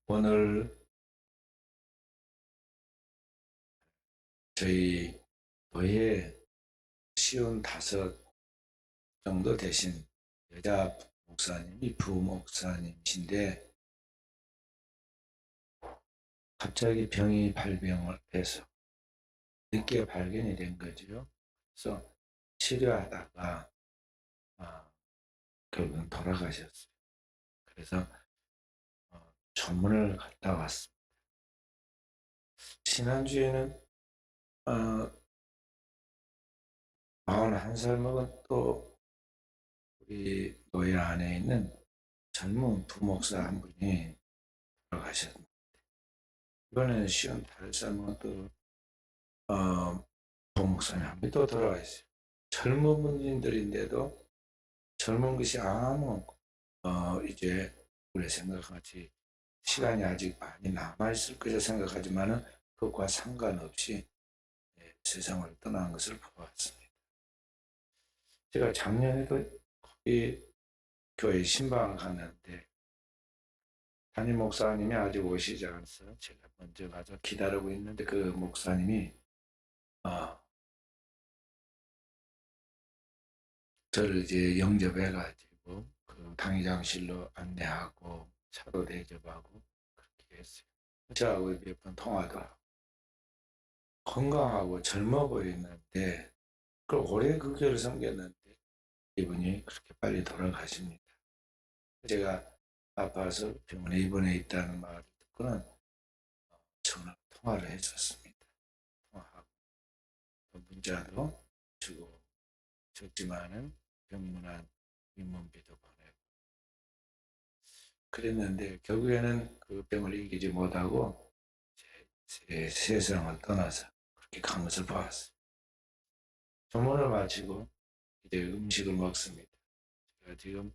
오늘 저희 교회 55 정도 되신 여자 목사님이 부목사님이신데 갑자기 병이 발병을 해서 늦게 발견이 된 거죠. 그래서 치료하다가 결국은 돌아가셨어요. 그래서 조문을 갔다 왔습니다. 지난주에는 41살 먹은 또 우리 교회 안에 있는 젊은 부목사 한 분이 돌아가셨습니다. 이번에는 58살 먹은 또 부목사님 한 분이 또 돌아가셨어요. 젊은 분들인데도 젊은 것이 아무 이제 우리 생각같이 시간이 아직 많이 남아있을 것이라 생각하지만은 그것과 상관없이 세상을 떠난 것을 보았습니다. 제가 작년에도 거기 교회 신방을 갔는데 담임 목사님이 아직 오시지 않아서 제가 먼저 가서 기다리고 있는데 그 목사님이 저를 이제 영접해가지고 그 당회장실로 안내하고 차도 대접하고 그렇게 했어요. 저하고 몇 번 통화도 하고 건강하고 젊어 보이는데 그 오래 그 교회를 섬겼는데 이분이 그렇게 빨리 돌아가십니다. 제가 아파서 병원에 입원해 있다는 말을 듣고는 전화 통화를 했었습니다. 통화하고 문자도 주고 적지만은 병문안 입원비도 보내고 그랬는데 결국에는 그 병을 이기지 못하고 세상을 떠나서 그렇게 간 것을 보았어요. 조문을 마치고 이제 음식을 먹습니다. 제가 지금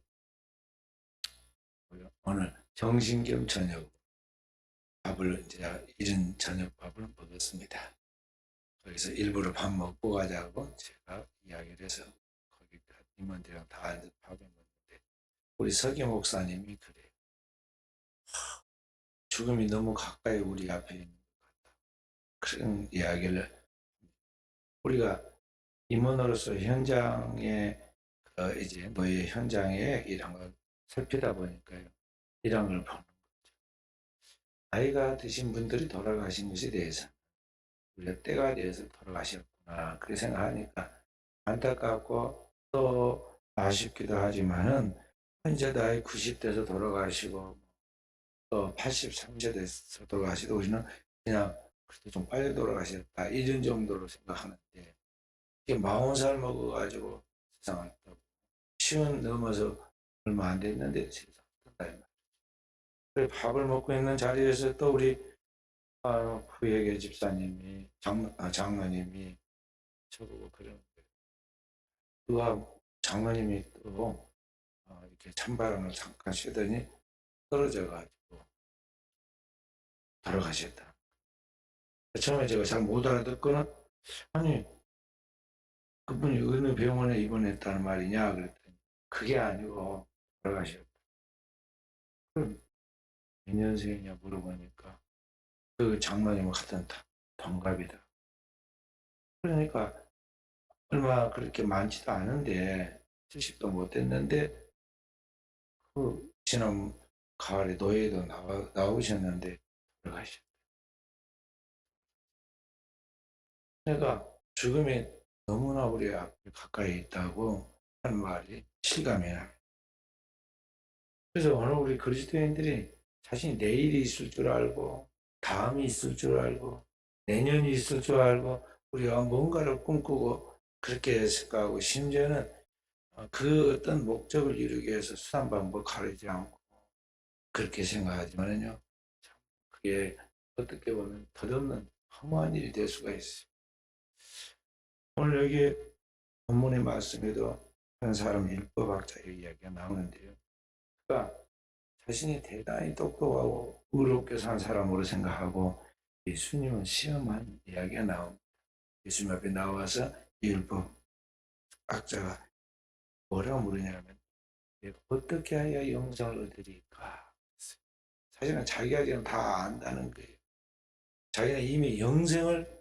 오늘 점심 겸 저녁 밥을 이제 이른 저녁 밥을 먹었습니다. 거기서 일부러 밥 먹고 가자고 제가 이야기를 해서 거기 임원들이랑 다 앉아서 밥을 먹는데 우리 서기 목사님이 그래요. 죽음이 너무 가까이 우리 앞에 있는 것 같다. 그런 이야기를 우리가 임원으로서 현장에 이제 노예 현장에 이런 걸 살피다 보니까요. 이런 걸 보는 거죠. 나이가 드신 분들이 돌아가신 것에 대해서 우리가 때가 돼서 돌아가셨구나 그렇게 생각하니까 안타깝고 또 아쉽기도 하지만은 현재 나이 90대에서 돌아가시고 또 83세 돼서 돌아가시도 우리는 그냥 그래도 좀 빨리 돌아가셨다 이런 정도로 생각하는데 이게 40살 먹어가지고 세상을 떠나고 쉬운 넘어서 얼마 안 됐는데 세상을 떠난다. 그래 밥을 먹고 있는 자리에서 또 우리 후예계 집사님이 장로님이 저보고 그러는 거예요. 그가 장로님이 또 이렇게 찬바람을 잠깐 쉬더니 떨어져가지고 돌아가셨다. 처음에 제가 잘 못 알아듣거나 아니 그분이 어느 병원에 입원했다는 말이냐 그랬더니 그게 아니고 돌아가셨다. 그럼 몇 년생이냐 물어보니까 그 장로님과 같은 동갑이다. 그러니까 얼마 그렇게 많지도 않은데 70도 못 됐는데 그 지난 가을에 노예도 나오셨는데 돌아가셨다. 그러니까 죽음이 너무나 우리 앞에 가까이 있다고 하는 말이 실감이 나요. 그래서 오늘 우리 그리스도인들이 자신이 내일이 있을 줄 알고 다음이 있을 줄 알고 내년이 있을 줄 알고 우리가 뭔가를 꿈꾸고 그렇게 생각하고 심지어는 그 어떤 목적을 이루기 위해서 수단 방법 가리지 않고 그렇게 생각하지만요. 참 그게 어떻게 보면 덧없는 허무한 일이 될 수가 있어요. 오늘 여기 본문의 말씀에도 한 사람 율법학자의 이야기가 나오는데요. 그가 자신이 대단히 똑똑하고 의롭게 산 사람으로 생각하고 예수님은 시험한 이야기가 나옵니다. 예수님 앞에 나와서 율법학자가 뭐라고 물으냐면 내가 어떻게 해야 영생을 얻으리까? 사실은 자기가 지금 다 안다는 거예요. 자기는 이미 영생을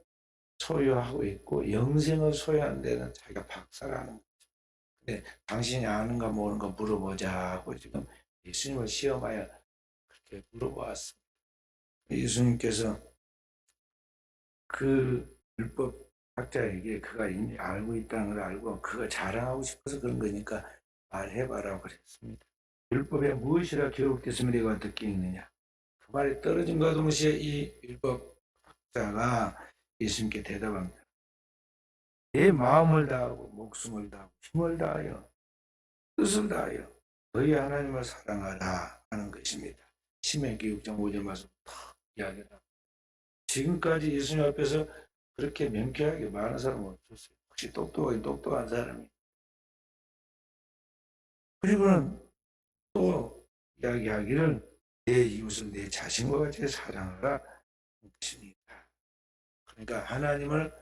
소유하고 있고 영생을 소유한 데는 자기가 박사라는 거예요. 근데 당신이 아는가 모르는가 물어보자고 지금 예수님을 시험하여 그렇게 물어보았습니다. 예수님께서 그 율법 학자에게 그가 이미 알고 있다는 걸 알고 그가 자랑하고 싶어서 그런 거니까 말해봐라고 그랬습니다. 율법에 무엇이라 기록됐으면 내가 어떻게 읽느냐. 그 말에 떨어짐과 동시에 이 율법 학자가 예수님께 대답합니다. 내 마음을 다하고 목숨을 다하고 힘을 다하여 뜻을 다하여 너희 하나님을 사랑하라 하는 것입니다. 신명기 6장 5절 말씀 탁 이야기합니다. 지금까지 예수님 앞에서 그렇게 명쾌하게 말하는 사람은 없었어요. 혹시 똑똑한 사람이. 그리고는 또 이야기하기를 내 이웃을 내 자신과 같이 사랑하라 것입니다. 그러니까 하나님을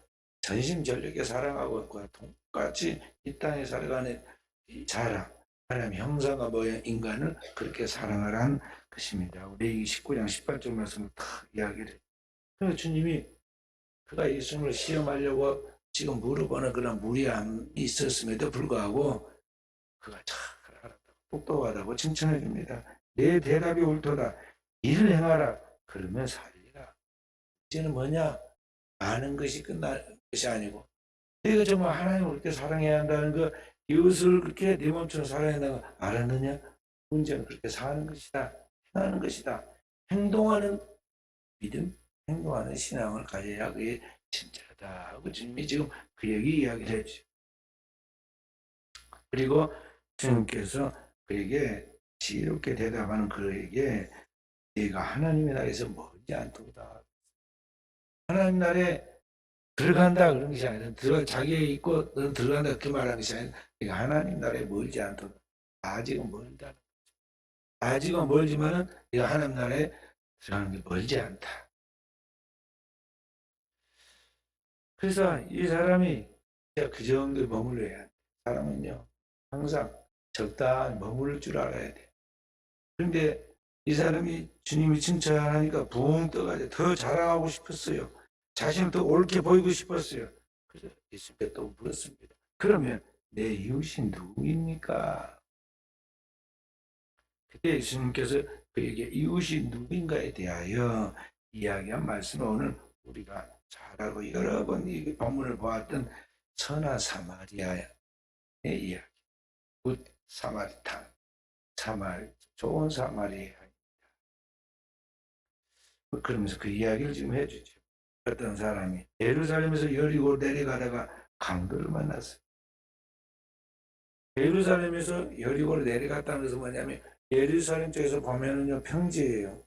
전심전력에 사랑하고 그와 똑같이 이 땅에 살아가는 이 자랑, 하나님 형상과 모양 인간을 그렇게 사랑하라는 것입니다. 레위기 19장 18절 말씀을 탁 이야기를 해요. 그래서 주님이 그가 예수님을 시험하려고 지금 물어보는 그런 무리함이 있었음에도 불구하고 그가 참 똑똑하다고 칭찬해 줍니다. 내 대답이 옳도다. 이를 행하라. 그러면 살리라. 이제는 뭐냐? 아는 것이 끝나는 것이 아니고 내가 정말 하나님을 그렇게 사랑해야 한다는 거, 이웃을 그렇게 내 몸처럼 사랑해야 한다는 거 알았느냐? 문제는 그렇게 사는 것이다. 행하는 것이다. 행동하는 믿음, 행동하는 신앙을 가져야 그게 진짜다 하고 주님이 지금 그 얘기 이야기를 해주죠. 그리고 주님께서 그에게 지혜롭게 대답하는 그에게 네가 하나님의 나라에서 멀지 않도다. 하나님 나라에 들어간다 그런 것이 아니라 자기에 있고 너는 들어간다 그 말하는 것이 아니라 네가 하나님 나라에 멀지 않도다. 아직은 멀다. 아직은 멀지만은 네가 하나님 나라에 들어가는 게 멀지 않다. 그래서 이 사람이 그 정도에 머물러야 돼. 사람은요 항상 적당히 머무를 줄 알아야 돼. 그런데 이 사람이 주님이 칭찬하니까 붕 떠가지고 더 자랑하고 싶었어요. 자신을 더 옳게 보이고 싶었어요. 그래서 예수님께 또 물었습니다. 그러면 내 이웃이 누구입니까? 그때 예수님께서 그에게 이웃이 누구인가에 대하여 이야기한 말씀을 오늘 우리가 잘 알고 여러 번 이 본문을 보았던 선한 사마리아의 이야기. 굿 사마리탄, 좋은 사마리아. 그러면서 그 이야기를 지금 해주죠. 어떤 사람이 예루살렘에서 여리고 내려가다가 강도를 만났어요. 예루살렘에서 여리고로 내려갔다는 것은 뭐냐면 예루살렘 쪽에서 보면은요 평지예요.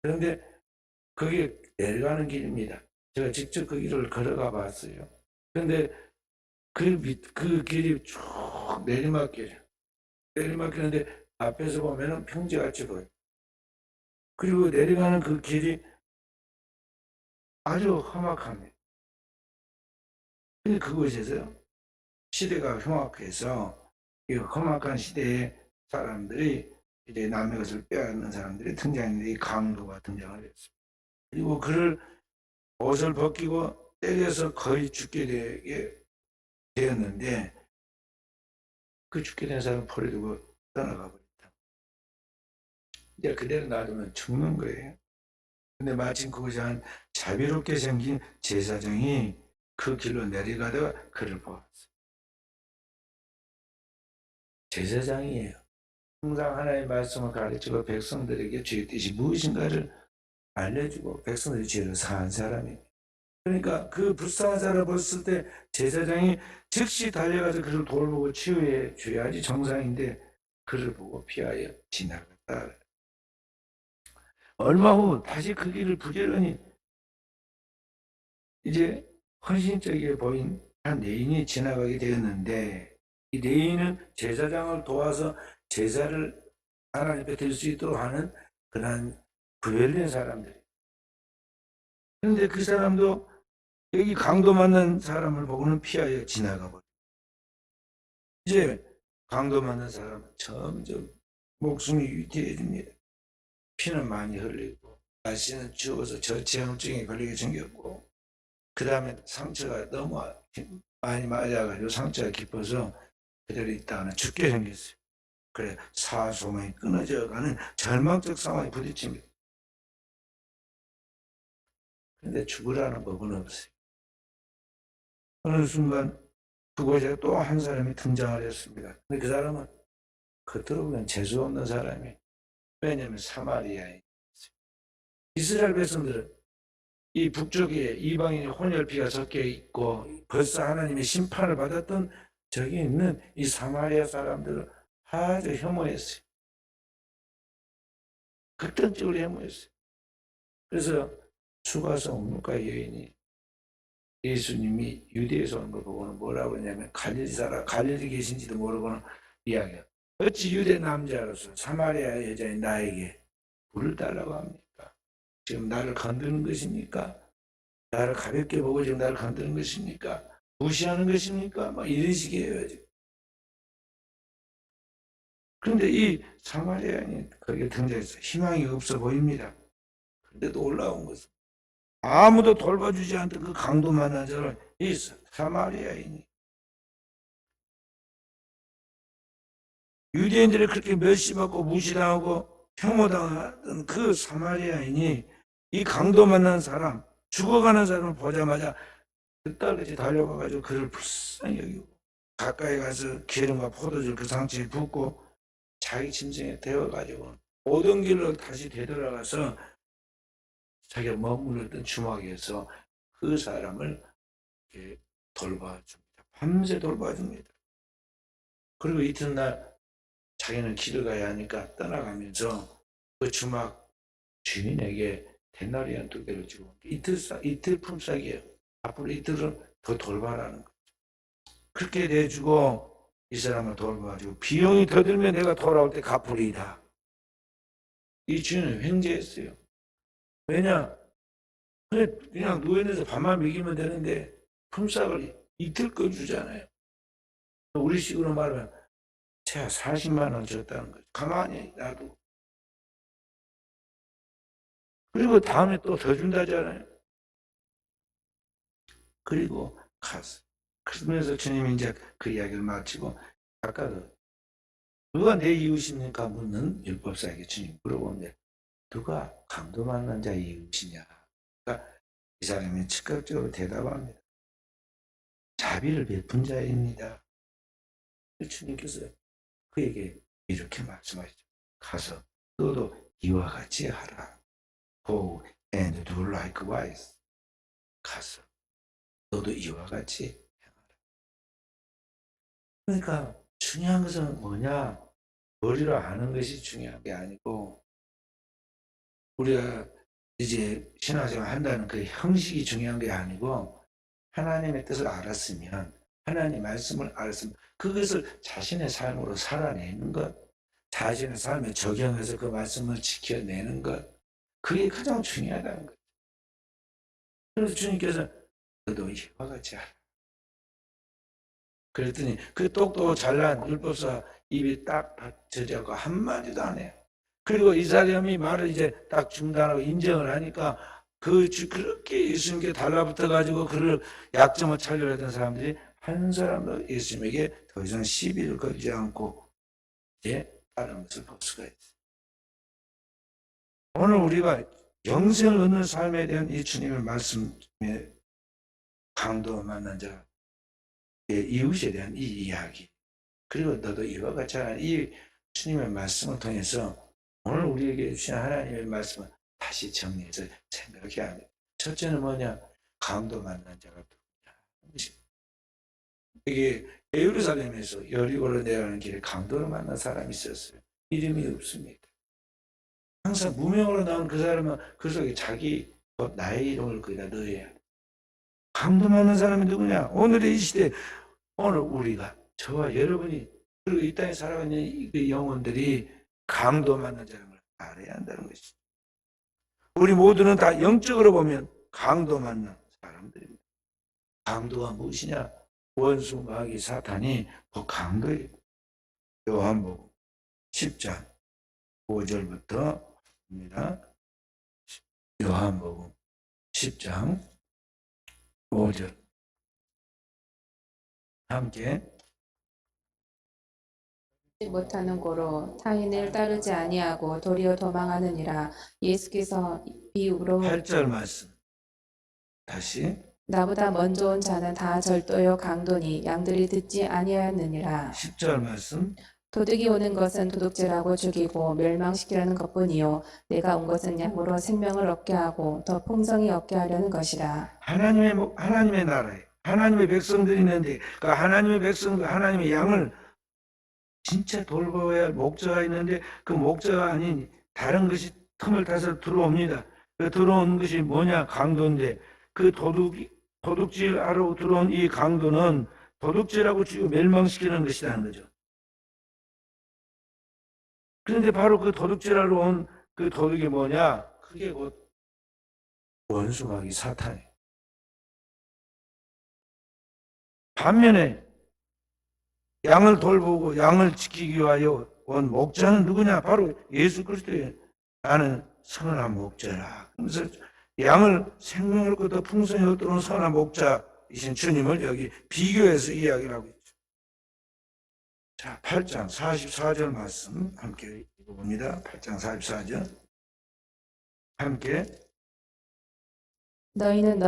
그런데 그게 내려가는 길입니다. 제가 직접 그 길을 걸어가 봤어요. 그런데 그 길이 쭉 내리막길이에요. 내리막길인데 앞에서 보면은 평지같이 보여요. 그리고 내려가는 그 길이 아주 험악합니다. 근데 그곳에서 시대가 흉악해서 이 험악한 시대에 사람들이 이제 남의 것을 빼앗는 사람들이 등장했는데 이 강도가 등장을 했습니다. 그리고 그를 옷을 벗기고 때려서 거의 죽게 되게 되었는데 그 죽게 된 사람은 버려두고 떠나가 버렸다. 이제 그대로 놔두면 죽는 거예요. 근데 마침 그곳에 한 자비롭게 생긴 제사장이 그 길로 내려가다가 그를 보았어요. 제사장이에요. 항상 하나님의 말씀을 가르치고 백성들에게 죄의 뜻이 무엇인가를 알려주고 백성들이 죄를 사한 사람입니다. 그러니까 그 불쌍한 사람을 봤을 때 제사장이 즉시 달려가서 그를 돌보고 치유해 줘야지 정상인데 그를 보고 피하여 지나갔다. 얼마 후 다시 그 길을 부지런히 이제 헌신적이게 보인 한 여인이 지나가게 되었는데 이 여인은 제사장을 도와서 제사를 하나님 앞에 드릴 수 있도록 하는 그러한 구별된 사람들. 그런데 그 사람도 여기 강도 맞는 사람을 보고는 피하여 지나가 버려. 이제 강도 맞는 사람은 점점 목숨이 위태해집니다. 피는 많이 흘리고 날씨는 추워서 저체온증에 걸리게 생겼고 그 다음에 상처가 너무 많이 맞아가지고 상처가 깊어서 그대로 있다가는 죽게 생겼어요. 그래 사소망이 끊어져가는 절망적 상황에 부딪힙니다. 근데 죽으라는 법은 없어요. 어느 순간 그곳에 또 한 사람이 등장을 했습니다. 근데 그 사람은 겉으로 보면 재수 없는 사람이에요. 왜냐하면 사마리아에 이스라엘 백성들은 이 북쪽에 이방인의 혼혈피가 섞여 있고 벌써 하나님의 심판을 받았던 저기 있는 이 사마리아 사람들을 아주 혐오했어요. 극단적으로 혐오했어요. 그래서 수가성 문과 여인이 예수님이 유대에서 온 걸 보고는 뭐라고 했냐면 갈릴리 계신지도 모르고는 이야기해요. 어찌 유대 남자로서 사마리아 여자인 나에게 불을 달라고 합니까? 지금 나를 건드는 것입니까? 나를 가볍게 보고 지금 나를 건드는 것입니까? 무시하는 것입니까? 막 이런 식이에요. 지금. 그런데 이 사마리아인이 거기에 등장해서 희망이 없어 보입니다. 그런데도 올라온 것은 아무도 돌봐주지 않던 그 강도만한 자를 이 사마리아인이 유대인들이 그렇게 멸시받고 무시당하고 혐오당하던 그 사마리아인이 이 강도 만난 사람, 죽어가는 사람을 보자마자 그딸같이 달려가가지고 그를 불쌍히 여기고 가까이 가서 기름과 포도주를 그 상처에 붓고 자기 짐승에 데워가지고 오던 길로 다시 되돌아가서 자기가 머물렀던 주막에서 그 사람을 돌봐줍니다. 밤새 돌봐줍니다. 그리고 이튿날 자기는 길을 가야 하니까 떠나가면서 그 주막 주인에게 데나리온 2개를 주고 이틀 품삯이에요. 앞으로 이틀은 더 돌봐라는 거죠. 그렇게 내주고 이 사람을 돌봐주고 비용이 더 들면 내가 돌아올 때 갚으리이다. 이 주인은 횡재했어요. 왜냐? 그냥 누워있는데서 밥만 먹이면 되는데 품삯을 이틀 거 주잖아요. 우리식으로 말하면 제가 40만 원 줬다는 거죠. 가만히 놔두고. 그리고 다음에 또 더 준다잖아요. 그리고 갔어. 그러면서 주님이 이제 그 이야기를 마치고 아까 누가 내 이웃입니까? 묻는 율법사에게 주님 물어보는데 누가 강도 만난 자의 이웃이냐? 그러니까 이 사람이 즉각적으로 대답합니다. 자비를 베푼 자입니다. 주님께서 그에게 이렇게 말씀하시죠. 가서 너도 이와 같이 하라. Go and do likewise. 가서 너도 이와 같이 행하라. 그러니까 중요한 것은 뭐냐? 머리로 아는 것이 중요한 게 아니고 우리가 이제 신앙생활 한다는 그 형식이 중요한 게 아니고 하나님의 뜻을 알았으면 하나님의 말씀을 알았으면 그것을 자신의 삶으로 살아내는 것, 자신의 삶에 적용해서 그 말씀을 지켜내는 것, 그게 가장 중요하다는 거죠. 그래서 주님께서 너도 이와 같이 하라. 그랬더니 그 똑똑 잘난 율법사 입이 딱 닫혀져고 한마디도 안 해요. 그리고 이 사람이 말을 이제 딱 중단하고 인정을 하니까 그렇게 예수님께 달라붙어 가지고 그를 약점을 찾으려 했던 사람들이 한 사람도 예수님에게 더 이상 시비를 걸지 않고 이제 다른 것을 볼 수가 있어요. 오늘 우리가 영생을 얻는 삶에 대한 이 주님의 말씀에 강도 만난 자의 이웃에 대한 이 이야기 그리고 너도 이와 같이 하는 이 주님의 말씀을 통해서 오늘 우리에게 주신 하나님의 말씀을 다시 정리해서 생각해야 합니다. 첫째는 뭐냐? 강도 만난 자가 누구냐? 이게 예루살렘에서 여리고로 내려가는 길에 강도를 만난 사람이 있었어요. 이름이 없습니다. 항상 무명으로 나온 그 사람은 그 속에 자기 나의 이름을 거기다 넣어야 돼. 강도 만난 사람이 누구냐? 오늘의 이 시대 오늘 우리가 저와 여러분이 그리고 이 땅에 살아가는 이 영혼들이 강도 만난 사람을 알아야 한다는 것이죠. 우리 모두는 다 영적으로 보면 강도 만난 사람들입니다. 강도가 무엇이냐? 원수 마귀 사탄이 그 강도예요. 요한복음 10장 5절부터 입니다. 요한복음 10장 5절 함께 못하는 고로 타인을 따르지 아니하고 도리어 도망하느니라. 예수께서 비유로 8절 말씀 다시 나보다 먼저 온 자는 다 절도요 강도니 양들이 듣지 아니하느니라. 10절 말씀 도둑이 오는 것은 도둑질하고 죽이고 멸망시키려는 것뿐이요 내가 온 것은 양으로 생명을 얻게 하고 더 풍성히 얻게 하려는 것이라. 하나님의 나라에 하나님의 백성들이 있는데 그 하나님의 백성들 하나님의 양을 진짜 돌봐야 할 목자가 있는데 그 목자가 아닌 다른 것이 틈을 타서 들어옵니다. 그 들어온 것이 뭐냐? 강도인데 그 도둑질하러 들어온 이 강도는 도둑질하고 죽이고 멸망시키는 것이라는 거죠. 그런데 바로 그 도둑질하러 온 그 도둑이 뭐냐? 그게 곧 원수마귀 사탄이에요. 반면에 양을 돌보고 양을 지키기 위하여 온 목자는 누구냐? 바로 예수 그리스도의 나는 선한 목자라. 그래서 양을 생명을 얻어 풍성히 얻도록 선한 목자이신 주님을 여기 비교해서 이야기를 하고 있죠. 자, 8장 44절 말씀 함께 읽어봅니다. 8장 44절 함께 너희는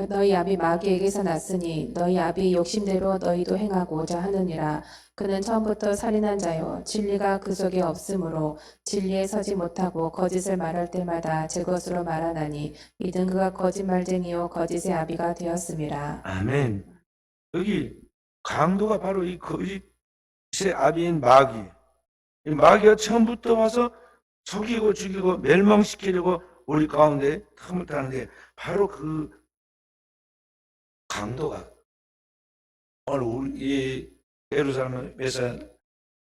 너희 아비 마귀에게서 났으니 너희 아비 욕심대로 너희도 행하고자 하느니라. 그는 처음부터 살인한 자요 진리가 그 속에 없으므로 진리에 서지 못하고 거짓을 말할 때마다 제 것으로 말하나니 이는 그가 거짓말쟁이요 거짓의 아비가 되었음이라. 아멘. 여기 강도가 바로 이 거짓의 아비인 마귀. 이 마귀가 처음부터 와서 속이고 죽이고 멸망시키려고 우리 가운데 틈을 타는데 바로 그 강도가 오늘 우리 예루살렘에서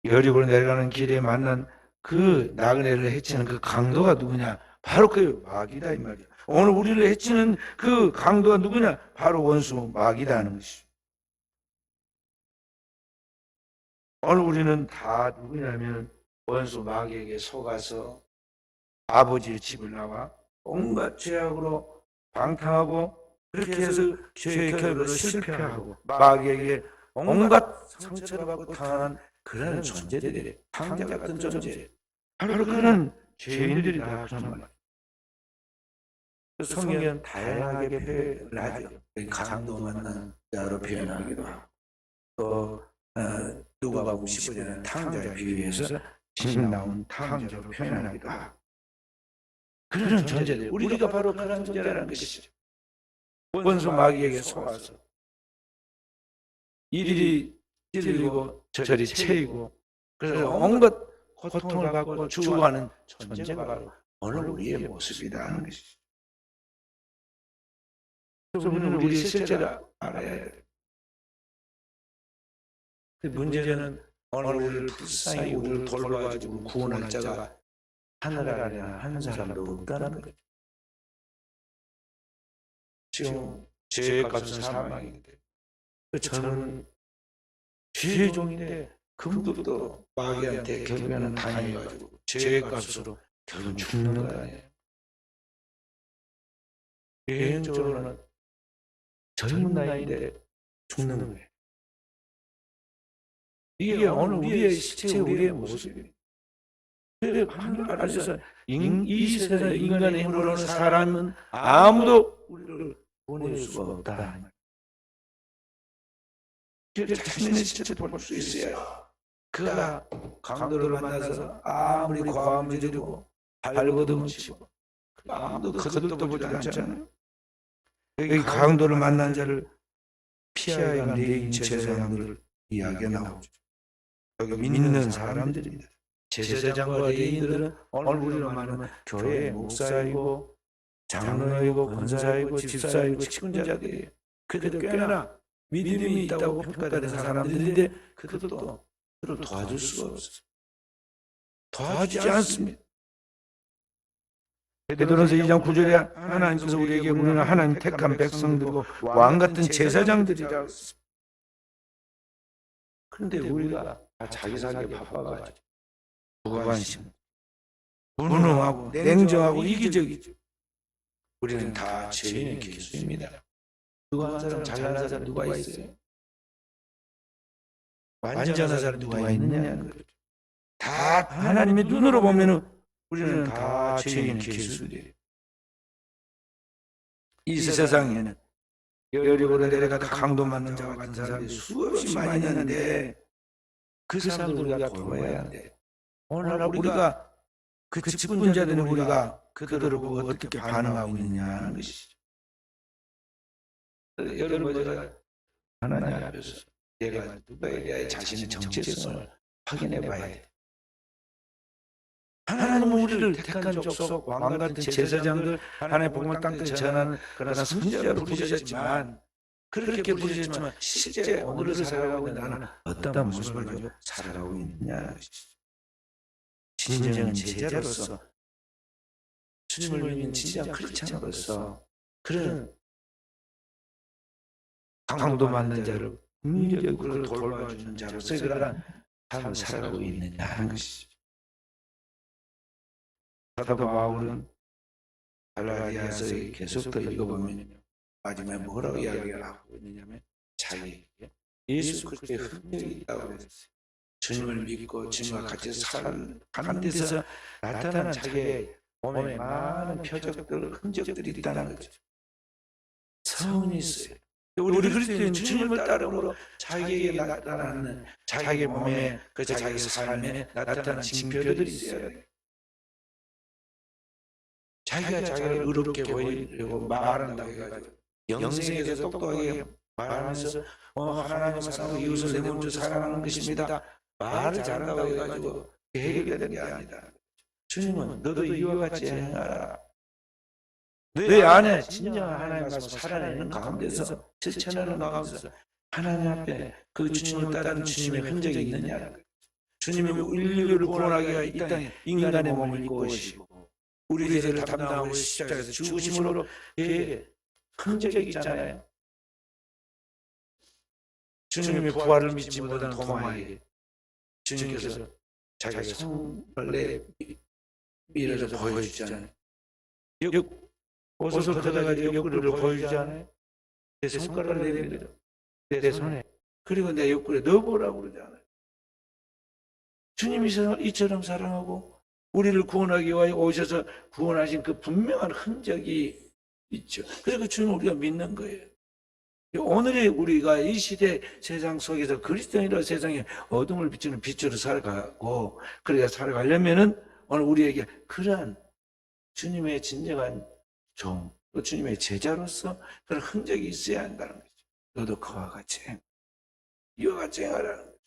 여리고로 내려가는 길에 만난 그 나그네를 해치는 그 강도가 누구냐? 바로 그 마귀다 이 말이야. 오늘 우리를 해치는 그 강도가 누구냐? 바로 원수 마귀다 하는 것이죠. 오늘 우리는 다 누구냐면 원수 마귀에게 속아서 아버지의 집을 나와 온갖 죄악으로 방탕하고 그렇게 해서 죄의 결과로 실패하고 마귀에게 온갖 상처를 받고 당한 그런 존재들이 탕자 같은 존재 바로 그런 죄인들이다 저는 말이에요. 성경은 다양하게 표현을 하죠. 강도 만나는 자로 표현하기도 하고 또 누가복음 15절에는 탕자에 비유해서 진 나온 탕자로 표현하기도 하고 그런 존재들 우리가 바로 그런 존재라는 것이죠. 원수 마귀에게 속아서 이리 찔리고 저리 채이고 그래서 온갖 고통을 받고 죽어가는 존재가 바로 오늘 우리의 모습이다 하는 것이죠. 그래서 우리 실제로 알아야 돼요. 문제는 오늘 우리를 불쌍히 우리를 돌봐가지고 구원할 자가 하늘 아래나 한 사람도 없다는 거죠. 지금 죄의 값은 사망인데 그 저는 죄의 종인데 금도도 마귀한테 결국에는 당해가지고 죄의 값으로 결국 죽는 거 아니에요. 개인적으로는 젊은 나이인데 죽는 거예요. 이게 오늘 우리의 실체 우리의 모습이에요. 그래서 이 세상 인간의 힘으로는 사람은 아무도 우리를 보낼 수가 없다. 자신의 실체를 볼 수 있어요. 그가 강도를 만나서 아무리 과음을 지르고 발버둥을 치고 아무도 거들떠 보지 않잖아요. 여기 강도를 만난 자를 피하여 간 레인 제사장들을 이야기가 나오죠. 여기 믿는 사람들입니다. 제사장과 레인들은 오늘 우리로 말하면 교회 목사이고 장로이고 권사이고 집사이고 직분자들이에요. 그들도 꽤나 믿음이 있다고 평가되는 사람들인데 그들도 그를 도와줄 수가 없어요. 도와주지 않습니다. 베드로전서 2장 9절에 하나님께서 우리에게 우리는 하나님 택한 백성들이고 왕같은 제사장들이라고 했습니다. 그런데 우리가 자기 살기 바빠가지고 무관심 무능하고 냉정하고 이기적이죠. 우리는 다 죄인의 개수입니다. 누구 한 사람 잘난 사람 누가 있어요? 완전한 사람 누가 있느냐는 거죠. 다 하나님의 눈으로 보면은 우리는 다 죄인의 개수들이에요. 이 세상에는 여리고로 내려가다 강도 맞는 자와 같은 사람들이 수없이 많이 있는데 그 사람들 우리가 돌봐야 하는데 오늘날 우리가 그 직분자들은 우리가 그들을 보고 어떻게 반응하고 있느냐는 것이죠. 여러분 제가 하나님 앞에서 내가 누가에 대해 자신의 정체성을 확인해 봐야 돼. 하나님은 우리를 택한 족속, 왕 같은 제사장들, 하나님의 복음을 땅끝에 전하는 그러나 선지자로 부르셨지만 그렇게 부르셨지만 실제 오늘을 살아가고 있는 나는 어떤 모습을 가지고 살아가고 있느냐는 것이죠. 진정한 제자로서 주님을 믿는 진정한 크리스찬으로서 그런 강도 맞는 자를 긍정적으로 돌봐주는 자로서 그런 삶을 살아가고 있느냐 하는 것이죠. 사도 바울은 갈라디아서에 계속 더 읽어보면 마지막에 뭐라고 이야기를 하고 있느냐면 자기에게 예수 그리스도의 흔적이 있다고 그랬어요. 주님을 믿고 주님과 같이 살아가는 데서 나타난 자기의 몸에 많은 표적들, 흔적들이 있다는 거죠. 성은이 있어요. 우리 그리스도인은 주님을 따름으로 자기에게 나타나는 자기 몸에 그 자기 삶에 나타나는 징표들이 있어야 돼요. 자기가 자기를 의롭게 보이려고 말한다고 해가지고 영생에 대해서 똑똑하게 말하면서 하나님을 사랑하고 이웃을 내 몸처럼 사랑하는 것입니다. 말을 잘한다고 해가지고 해결되는 게 아니다. 주님은 너도 이와 같이 행하라. 내 안에 진정한 하나님 말씀을 살아내는 가운데서 실천하는 가운데서 하나님 앞에 그 주님을 따르는 주님의 흔적이 있느냐. 주님이 인류를 구원하기 위해 이 땅에 인간의 몸을 입고 오시고 우리 죄를 담당하고 십자가에서 죽으심으로 그에게 흔적이 있잖아요. 주님의 부활을 믿지 못한 도마에게 주님께서 자기 손을 내밀어서 보여주잖아요. 옷을 걷어가지고 옆구리를 보여주지 않아요? 내 손가락을 내밀어 내 손에 그리고 내 옆구리에 넣어보라고 그러지 않아요? 주님이 이처럼 사랑하고 우리를 구원하기 위하여 오셔서 구원하신 그 분명한 흔적이 있죠. 그래서 그 주님을 우리가 믿는 거예요. 오늘의 우리가 이 시대 세상 속에서 그리스도인이라 세상에 어둠을 비추는 빛으로 살아가고 그렇게 살아가려면은 오늘 우리에게 그러한 주님의 진정한 종, 또 주님의 제자로서 그런 흔적이 있어야 한다는 거죠. 너도 그와 같이 행, 이와 같이 행하라는 거죠.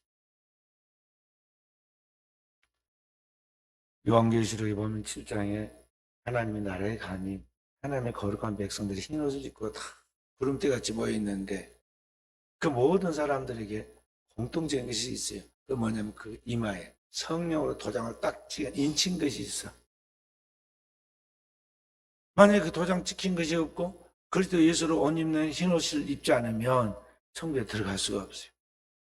요한계시록에 보면 7장에 하나님의 나라에 가니 하나님의 거룩한 백성들이 흰 옷을 입고 다 구름대같이 모여 있는데 그 모든 사람들에게 공통적인 것이 있어요. 그 뭐냐면 그 이마에 성령으로 도장을 딱 인친 것이 있어. 만약에 그 도장 찍힌 것이 없고 그리스도 예수로 옷 입는 흰 옷을 입지 않으면 성벽에 들어갈 수가 없어요.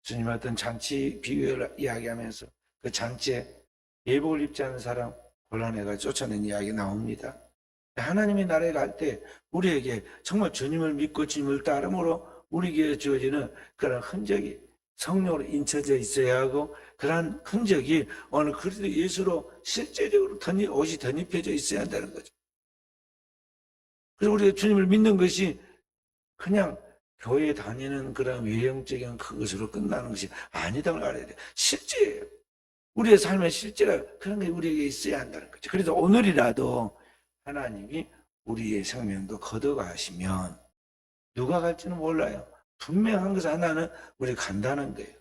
주님 어떤 잔치 비유를 이야기하면서 그 잔치에 예복을 입지 않은 사람 곤란해가 쫓아낸 이야기 나옵니다. 하나님의 나라에 갈 때 우리에게 정말 주님을 믿고 주님을 따름으로 우리에게 주어지는 그런 흔적이 성령으로 인쳐져 있어야 하고 그러한 흔적이 오늘 그리스도 예수로 실제적으로 옷이 덧입혀져 있어야 한다는 거죠. 그래서 우리가 주님을 믿는 것이 그냥 교회 다니는 그런 외형적인 그것으로 끝나는 것이 아니다고 알아야 돼요. 실제예요. 우리의 삶의 실제라 그런 게 우리에게 있어야 한다는 거죠. 그래서 오늘이라도 하나님이 우리의 생명도 걷어가시면 누가 갈지는 몰라요. 분명한 것은 하나는 우리 간다는 거예요.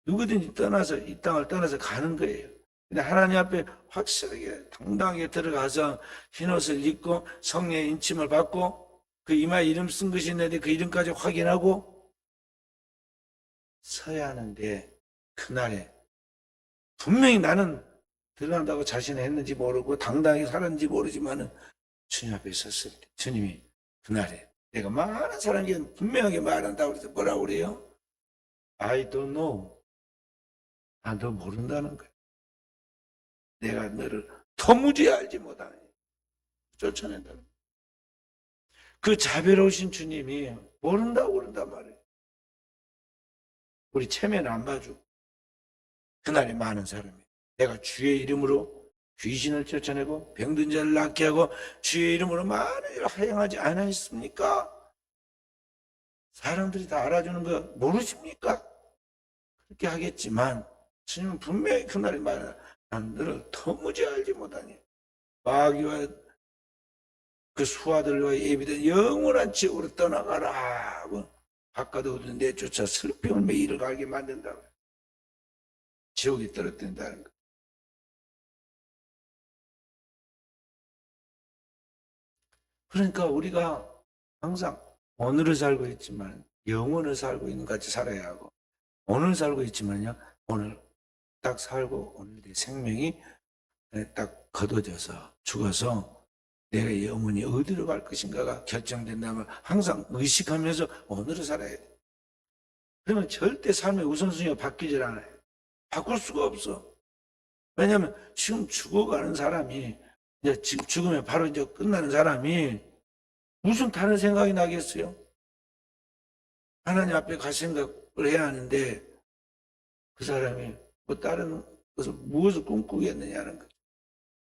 누구든지 떠나서 이 땅을 떠나서 가는 거예요. 근데 하나님 앞에 확실하게 당당하게 들어가서 흰옷을 입고 성령의 인침을 받고 그 이마에 이름 쓴 것이 있는데 그 이름까지 확인하고 서야 하는데 그날에 분명히 나는 들어간다고 자신이 했는지 모르고 당당하게 살았는지 모르지만은 주님 앞에 섰을 때 주님이 그날에 내가 많은 사람에게 분명하게 말한다고 해서 뭐라고 그래요? I don't know. 너 모른다는 거야. 내가 너를 도무지 알지 못하니 쫓아낸다. 그 자비로우신 주님이 모른다고 그런단 말이에요. 우리 체면 안 봐주고. 그날에 많은 사람이 내가 주의 이름으로 귀신을 쫓아내고 병든 자를 낫게 하고 주의 이름으로 많은 일을 행하지 않았습니까? 사람들이 다 알아주는 거 모르십니까? 그렇게 하겠지만 주님은 분명히 그날에 말하는 너를 도무지 알지 못하니 마귀와 그 수하들과 예비된 영원한 지옥으로 떠나가라 하고 바깥으로 내쫓아 슬피 울며 이를 갈게 만든다. 지옥에 떨어뜨린다는 거. 그러니까 우리가 항상 오늘을 살고 있지만 영혼을 살고 있는 것 같이 살아야 하고, 오늘 살고 있지만요, 오늘 딱 살고 오늘 내 생명이 딱 거둬져서 죽어서 내가 영혼이 어디로 갈 것인가가 결정된다면 항상 의식하면서 오늘을 살아야 돼. 그러면 절대 삶의 우선순위가 바뀌질 않아요. 바꿀 수가 없어. 왜냐하면 지금 죽어가는 사람이, 이제 지금 죽으면 바로 이제 끝나는 사람이 무슨 다른 생각이 나겠어요? 하나님 앞에 갈 생각을 해야 하는데 그 사람이 뭐 다른 것을 무엇을 꿈꾸겠느냐는 거죠.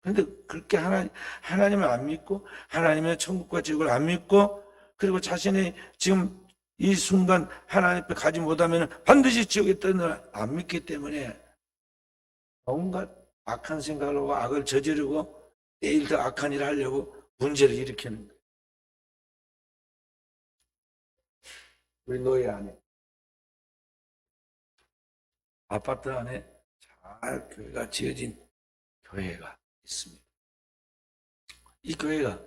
그런데 그렇게 하나님을 안 믿고 하나님의 천국과 지옥을 안 믿고 그리고 자신이 지금 이 순간 하나님 앞에 가지 못하면 반드시 지옥에 떠나 안 믿기 때문에 온갖 악한 생각을 하고 악을 저지르고 내일 더 악한 일을 하려고 문제를 일으키는 거예요. 우리 노예 안에, 아파트 안에 잘 교회가 지어진 교회가 있습니다. 이 교회가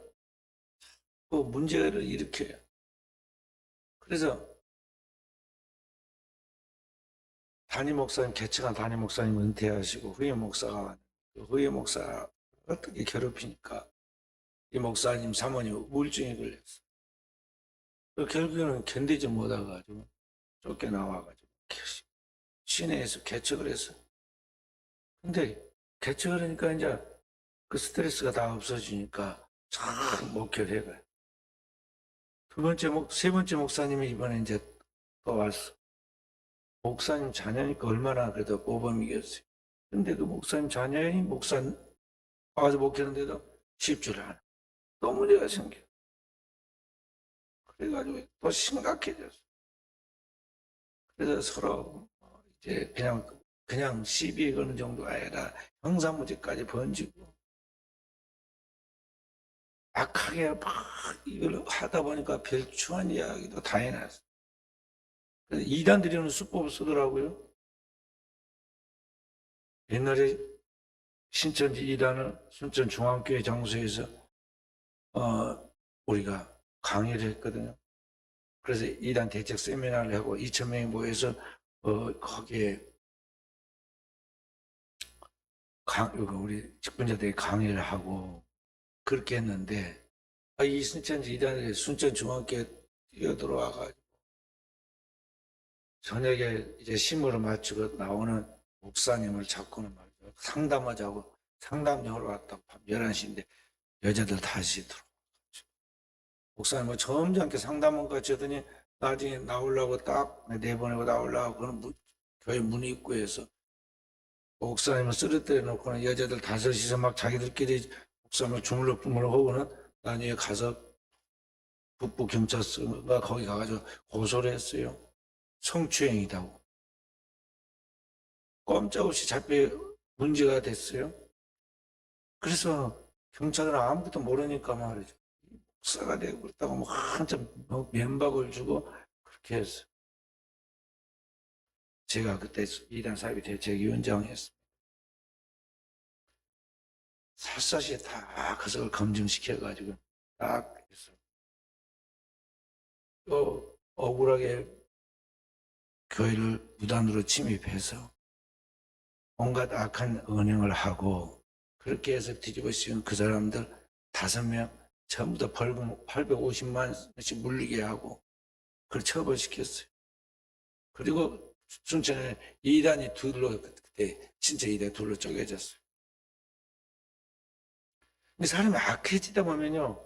그 문제를 일으켜요. 그래서 담임 목사님, 개척한 담임 목사님 은퇴하시고 후임 목사가, 후임 목사 어떻게 괴롭히니까 이 목사님 사모님 우울증에 걸렸어. 결국에는 견디지 못해가지고 쫓겨나와가지고 시내에서 개척을 했어. 근데 개척을 하니까 이제 그 스트레스가 다 없어지니까 참 목회를 해가요. 세 번째 목사님이 이번에 이제 또 왔어. 목사님 자녀니까 얼마나 그래도 모범이겠어요. 근데 그 목사님 자녀인 목사 와서 목회하는데도 쉽지를 않아. 또 문제가 생겨. 그래가지고 더 심각해졌어. 그래서 서로 이제 그냥 시비 거는 정도가 아니라 형사문제까지 번지고 악하게 막 이걸 하다 보니까 별추한 이야기도 다 해놨어. 그래서 이단들이는 수법을 쓰더라고요. 옛날에 신천지 이단을 순천중앙교회 장소에서 우리가 강의를 했거든요. 그래서 이단 대책 세미나를 하고 2,000명이 모여서 거기에 우리 직분자들이 강의를 하고 그렇게 했는데 이 순천지 이단에 순천중앙교회 뛰어들어와가지고 저녁에 이제 심으로 마치고 나오는 목사님을 잡고는 말이죠. 상담하자고 상담하러 왔다고 밤 11시인데 여자들 다시 들어와. 목사님 뭐 점잖게 상담원 같이 하더니 나중에 나오려고 딱 내보내고 나오려고 그런 교회 문 입구에서 목사님을 쓰러뜨려 놓고는 여자들 다섯이서 막 자기들끼리 목사님을 주물럭주물럭 하고는 나중에 가서 북부 경찰서가 거기 가가지고 고소를 했어요. 성추행이다고. 꼼짝없이 잡혀 문제가 됐어요. 그래서 경찰은 아무것도 모르니까 말이죠. 목사가 되고 그렇다고 뭐 한참 면박을 주고 그렇게 했어요. 제가 그때 이단 사회비 대책위원장이었습니다. 샅샅이 다 그것을 검증시켜가지고 딱 했어요. 또 억울하게 교회를 무단으로 침입해서 온갖 악한 언행을 하고 그렇게 해서 뒤집어 씌운 그 사람들 5명 전부 다 벌금 850만 원씩 물리게 하고 그걸 처벌시켰어요. 그리고 순천에 이단이 그때 진짜 이단이 둘로 쪼개졌어요. 근데 사람이 악해지다 보면요,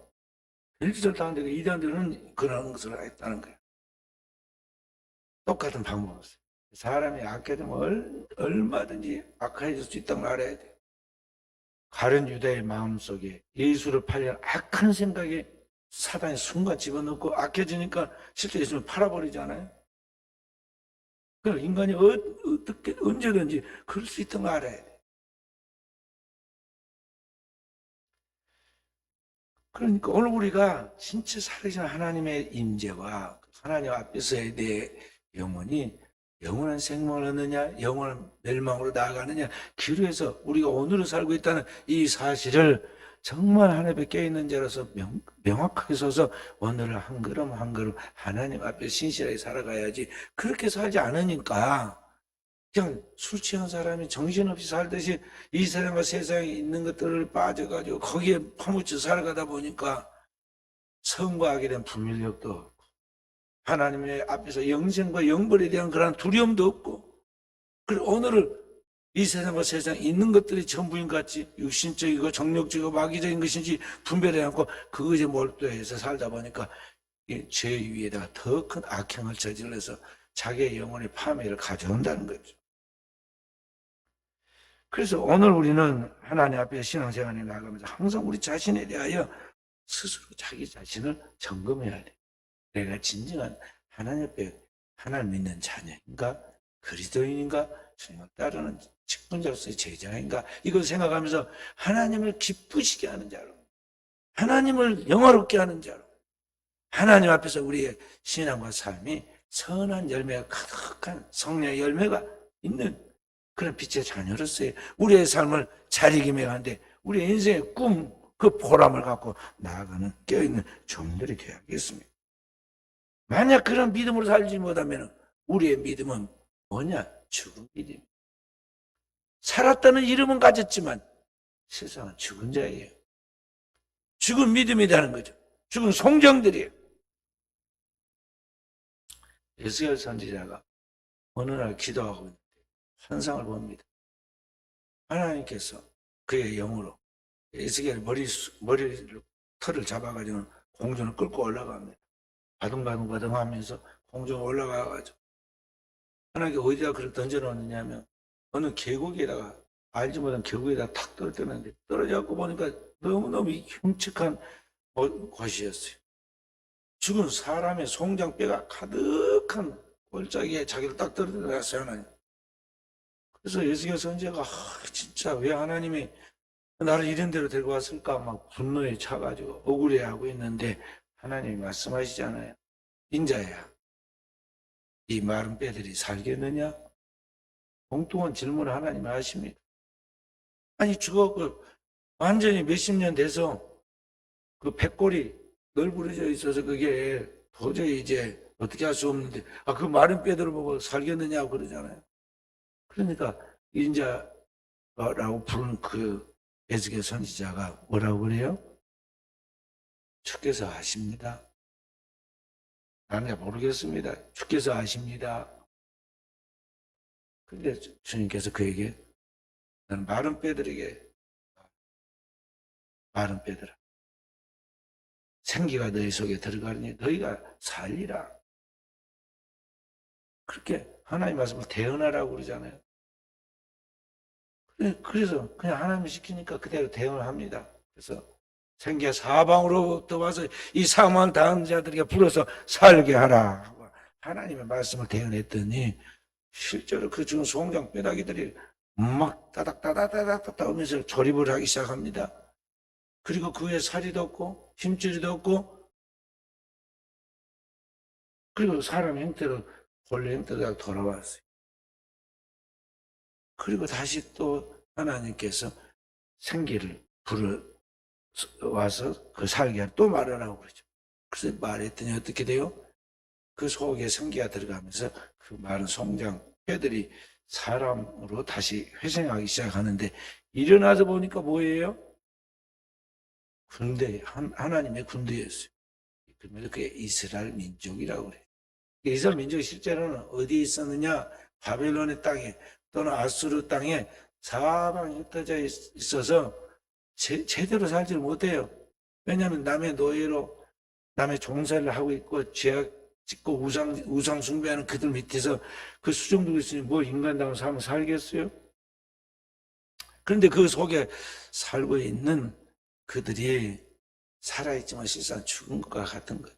별짓을 다 하는데 이단들은 그런 것을 했다는 거예요. 똑같은 방법을 써요. 사람이 악해지면 얼마든지 악해질 수 있다는 걸 알아야 돼요. 가룟 유다의 마음속에 예수를 팔려 악한 생각이 사단이 순간 집어넣고 악해지니까 실제 예수를 팔아버리잖아요. 그럼 인간이 어떻게 언제든지 그럴 수 있다는 걸 알아야 돼요. 그러니까 오늘 우리가 진짜 살아계신 하나님의 임재와 하나님 앞에서의 내 영혼이 영원한 생명을 얻느냐 영원한 멸망으로 나아가느냐 기로에서 우리가 오늘을 살고 있다는 이 사실을 정말 하나님에 껴있는 자로서 명확하게 서서 오늘을 한 걸음 한 걸음 하나님 앞에 신실하게 살아가야지. 그렇게 살지 않으니까 그냥 술 취한 사람이 정신없이 살듯이 이 세상과 세상에 있는 것들을 빠져가지고 거기에 파묻혀 살아가다 보니까 선과 악에 대한 분별력도 없고 하나님의 앞에서 영생과 영벌에 대한 그런 두려움도 없고, 그리고 오늘을 이 세상과 세상에 있는 것들이 전부인 것 같이 육신적이고 정력적이고 마귀적인 것인지 분별하지 않고 그것에 몰두해서 살다 보니까 죄 위에다가 더 큰 악행을 저질러서 자기의 영혼의 파멸을 가져온다는 거죠. 그래서 오늘 우리는 하나님 앞에 신앙생활에 나가면서 항상 우리 자신에 대하여 스스로 자기 자신을 점검해야 돼. 내가 진정한 하나님 앞에 하나님 믿는 자녀인가? 그리스도인인가? 주님을 따르는 직분자로서의 제자인가? 이걸 생각하면서 하나님을 기쁘시게 하는 자로, 하나님을 영화롭게 하는 자로, 하나님 앞에서 우리의 신앙과 삶이 선한 열매가 가득한 성령의 열매가 있는 그런 빛의 자녀로서의 우리의 삶을 잘 이기매하는데 우리의 인생의 꿈, 그 보람을 갖고 나아가는 깨어있는 종들이 되어야겠습니다. 만약 그런 믿음으로 살지 못하면 우리의 믿음은 뭐냐? 죽은 믿음. 살았다는 이름은 가졌지만 세상은 죽은 자예요. 죽은 믿음이라는 거죠. 죽은 송정들이에요. 에스겔 선지자가 어느 날 기도하고 있는데 환상을 봅니다. 하나님께서 그의 영으로 에스겔 머리를 털을 잡아가지고 공중을 끌고 올라갑니다. 바둥바둥 하면서 공중에 올라가가지고 하나님께 어디다 그걸 던져놓느냐 하면 어느 계곡에다가 알지 못한 계곡에다가 탁 떨어뜨렸는데 떨어져갖고 보니까 너무너무 흉측한 곳이었어요. 죽은 사람의 송장뼈가 가득한 골짜기에 자기를 딱 떨어뜨렸어요, 하나님. 그래서 에스겔 선지자가 진짜 왜 하나님이 나를 이런 데로 데리고 왔을까 막 분노에 차가지고 억울해하고 있는데 하나님이 말씀하시잖아요. 인자야, 이 마른 뼈들이 살겠느냐? 엉뚱한 질문을 하나님이 하십니다. 아니 죽었고 완전히 몇십 년 돼서 그 백골이 널브러져 있어서 그게 도저히 이제 어떻게 할 수 없는데 그 마른 뼈들을 보고 살겠느냐고 그러잖아요. 그러니까 인자라고 부르는 그 에스겔 선지자가 뭐라고 그래요? 주께서 아십니다. 나는 모르겠습니다. 주께서 아십니다. 그런데 주님께서 그에게 나는 마른 뼈들에게 마른 뼈들아 생기가 너희 속에 들어가니 너희가 살리라. 그렇게 하나님 말씀을 대언하라고 그러잖아요. 그래서 그냥 하나님이 시키니까 그대로 대언을 합니다. 그래서 생기가 사방으로부터 와서 이 사망 당한 자들에게 불어서 살게 하라 하고 하나님의 말씀을 대언했더니 실제로 그 죽은 송장 뼈다귀들이 막 따닥따닥따닥 하면서 조립을 하기 시작합니다. 그리고 그 위에 살이 돋고 힘줄이 돋고 그리고 사람 형태로 본래 형태로 돌아왔어요. 그리고 다시 또 하나님께서 생기를 불어와서 그 살게 또 말하라고 그러죠. 그래서 말했더니 어떻게 돼요? 그 속에 생기가 들어가면서 그 마른 송장 뼈들이 사람으로 다시 회생하기 시작하는데 일어나서 보니까 뭐예요? 군대, 하나님의 군대였어요. 그러면서 그게 이스라엘 민족이라고 그래요. 이스라엘 민족이 실제로는 어디에 있었느냐? 바벨론의 땅에 또는 아수르 땅에 사방에 흩어져 있어서 제대로 살지를 못해요. 왜냐하면 남의 노예로 남의 종살이를 하고 있고 죄악 짓고 우상 숭배하는 그들 밑에서 그 수종들고 있으니 뭐 인간다운 삶을 살겠어요? 그런데 그 속에 살고 있는 그들이 살아있지만 실상 죽은 것과 같은 거죠.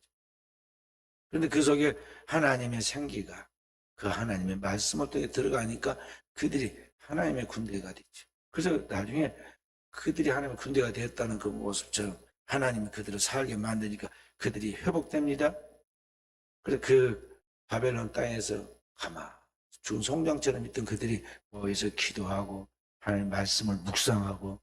그런데 그 속에 하나님의 생기가 그 하나님의 말씀을 통해 들어가니까 그들이 하나님의 군대가 됐죠. 그래서 나중에 그들이 하나님의 군대가 됐다는 그 모습처럼 하나님이 그들을 살게 만드니까 그들이 회복됩니다. 그래서 그 바벨론 땅에서 가만 죽은 송장처럼 있던 그들이 모여서 기도하고 하나님 말씀을 묵상하고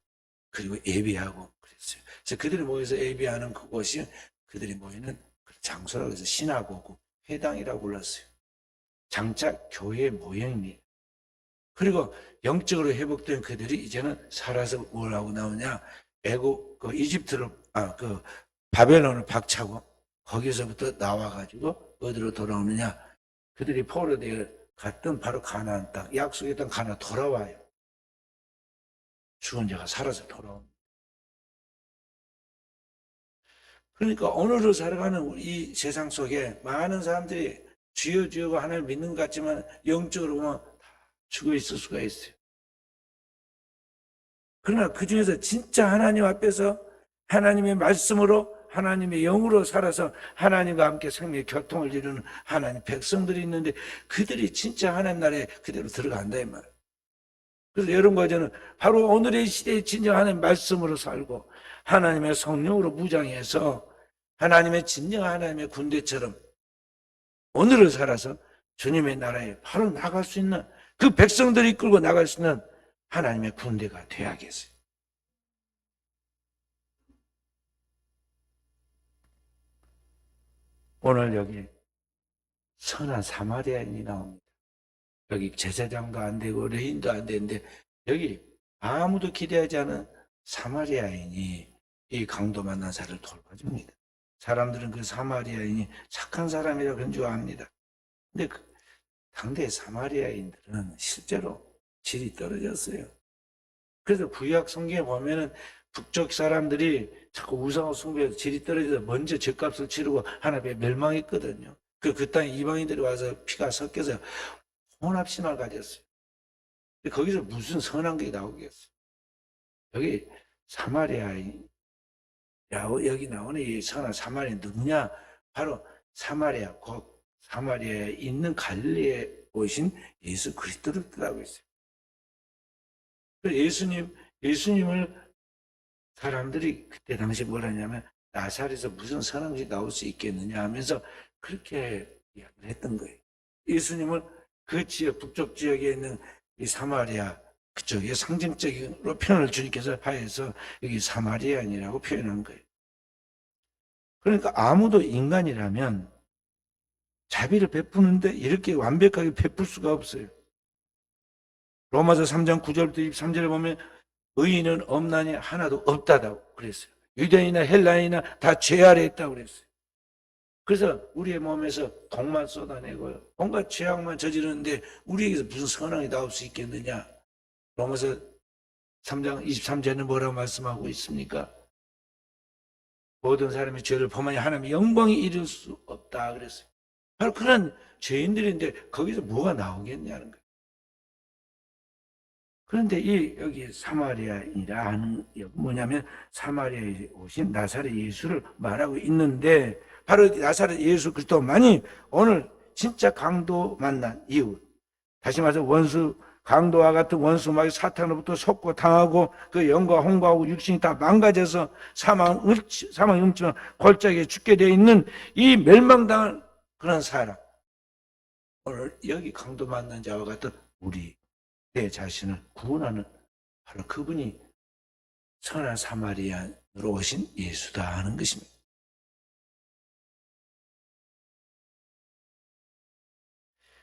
그리고 예배하고 그랬어요. 그래서 그들이 모여서 예배하는 그곳이 그들이 모이는 장소라고 해서 신화고고 회당이라고 불렀어요. 장차 교회의 모형입니다. 그리고 영적으로 회복된 그들이 이제는 살아서 뭘 하고 나오냐? 이집트를 바벨론을 박차고 거기서부터 나와가지고 어디로 돌아오느냐? 그들이 포로되어 갔던 바로 가나안 땅, 약속의 땅 가나안 돌아와요. 죽은 자가 살아서 돌아옵니다. 그러니까 오늘을 살아가는 이 세상 속에 많은 사람들이 주여 주여가 하나님을 믿는 것 같지만 영적으로 보면 죽어 있을 수가 있어요. 그러나 그 중에서 진짜 하나님 앞에서 하나님의 말씀으로 하나님의 영으로 살아서 하나님과 함께 생명의 교통을 이루는 하나님 백성들이 있는데 그들이 진짜 하나님 나라에 그대로 들어간다 이 말이에요. 그래서 여러분과 저는 바로 오늘의 시대에 진정 하나님 말씀으로 살고 하나님의 성령으로 무장해서 하나님의 진정한 하나님의 군대처럼 오늘을 살아서 주님의 나라에 바로 나갈 수 있는 그 백성들이 이끌고 나갈 수 있는 하나님의 군대가 되어야겠어요. 오늘 여기 선한 사마리아인이 나옵니다. 여기 제사장도 안 되고 레인도 안 되는데 여기 아무도 기대하지 않은 사마리아인이 이 강도 만난 사람을 돌봐줍니다. 사람들은 그 사마리아인이 착한 사람이라고 그런 줄 압니다. 근데 당대 사마리아인들은 실제로 질이 떨어졌어요. 그래서 구약 성경에 보면은 북쪽 사람들이 자꾸 우상을 숭배해서 질이 떨어져서 먼저 죗값을 치르고 하나님의 멸망했거든요. 그 땅에 이방인들이 와서 피가 섞여서 혼합심을 가졌어요. 거기서 무슨 선한 게 나오겠어요? 여기 사마리아인, 여기 나오는 이 선한 사마리아인 누구냐? 바로 사마리아, 곧 사마리아에 있는 갈릴리에 오신 예수 그리스도를 뜻하고 있어요. 예수님을 사람들이 그때 당시 뭐라 하냐면 나사렛에서 무슨 선한 것이 나올 수 있겠느냐 하면서 그렇게 이야기를 했던 거예요. 예수님을 그 지역, 북쪽 지역에 있는 이 사마리아 그쪽에 상징적으로 표현을 주님께서 하여서 여기 사마리아인이라고 표현한 거예요. 그러니까 아무도 인간이라면 자비를 베푸는데 이렇게 완벽하게 베풀 수가 없어요. 로마서 3장 9절부터 23절에 보면 의인은 없나니 하나도 없다고 그랬어요. 유대인이나 헬라인이나 다 죄 아래 있다고 그랬어요. 그래서 우리의 몸에서 독만 쏟아내고요. 온갖 죄악만 저지르는데 우리에게서 무슨 선악이 나올 수 있겠느냐. 로마서 3장 23절에는 뭐라고 말씀하고 있습니까? 모든 사람이 죄를 범하니 하나님의 영광이 이룰 수 없다 그랬어요. 바로 그런 죄인들인데 거기서 뭐가 나오겠냐는 거예요. 그런데 여기 사마리아인이라 하는 뭐냐면 사마리아에 오신 나사렛 예수를 말하고 있는데 바로 나사렛 예수 그리스도만이 오늘 진짜 강도 만난 이유. 다시 말해서 강도와 같은 원수마귀 사탄으로부터 속고 당하고 그 영과 홍과하고 육신이 다 망가져서 사망 음침한 골짜기에 죽게 되어 있는 이 멸망당한 그런 사람. 오늘 여기 강도 만난 자와 같은 내 자신을 구원하는 바로 그분이 선한 사마리아인으로 오신 예수다 하는 것입니다.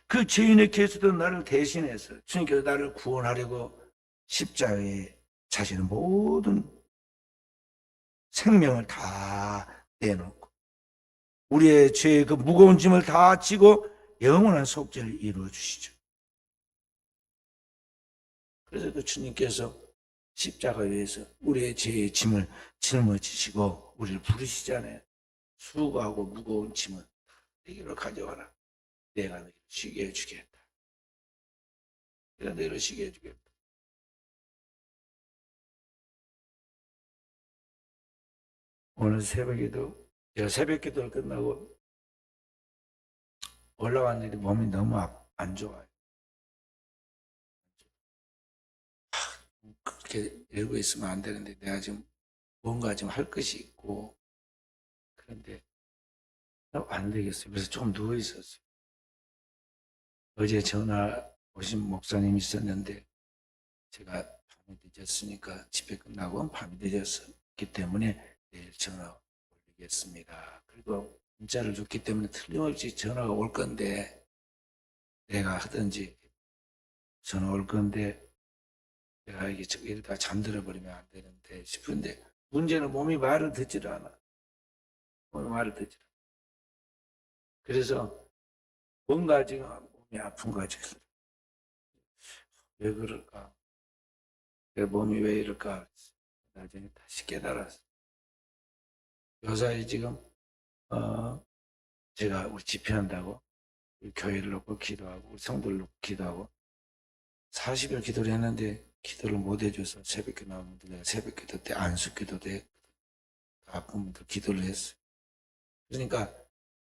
그 죄인의 개수도 나를 대신해서 주님께서 나를 구원하려고 십자가에 자신의 모든 생명을 다 내놓고 우리의 죄의 그 무거운 짐을 다 지고 영원한 속죄를 이루어 주시죠. 그래서 그 주님께서 십자가 위에서 우리의 죄의 짐을 짊어지시고 우리를 부르시잖아요. 수고하고 무거운 짐을 내게로 가져와라. 내가 너희를 쉬게 해주겠다. 내가 너희를 쉬게 해주겠다. 오늘 새벽에도 제가 새벽 기도를 끝나고 올라왔는데 몸이 너무 안 좋아요. 그렇게 이러고 있으면 안 되는데 내가 지금 뭔가 좀 할 것이 있고 그런데 안 되겠어요. 그래서 좀 누워 있었어요. 어제 전화 오신 목사님이 있었는데 제가 밤이 늦었으니까 집회 끝나고 밤이 늦었기 때문에 내일 전화 올리겠습니다. 그리고 문자를 줬기 때문에 틀림없이 전화가 올 건데 내가 하든지 전화 올 건데 내가 이러다 잠들어 버리면 안 되는데 싶은데 문제는 몸이 말을 듣질 않아. 몸이 말을 듣질 않아. 그래서 뭔가 지금 몸이 아픈 거지. 왜 그럴까? 내 몸이 왜 이럴까? 나중에 다시 깨달았어. 요사이 지금 제가 우리 집회한다고 우리 교회를 놓고 기도하고 우리 성도를 놓고 기도하고 40일 기도를 했는데 기도를 못 해줘서 새벽에 나온 분들 내가 새벽 기도 때 안수 기도도 했거든. 아픈 분들 기도를 했어요. 그러니까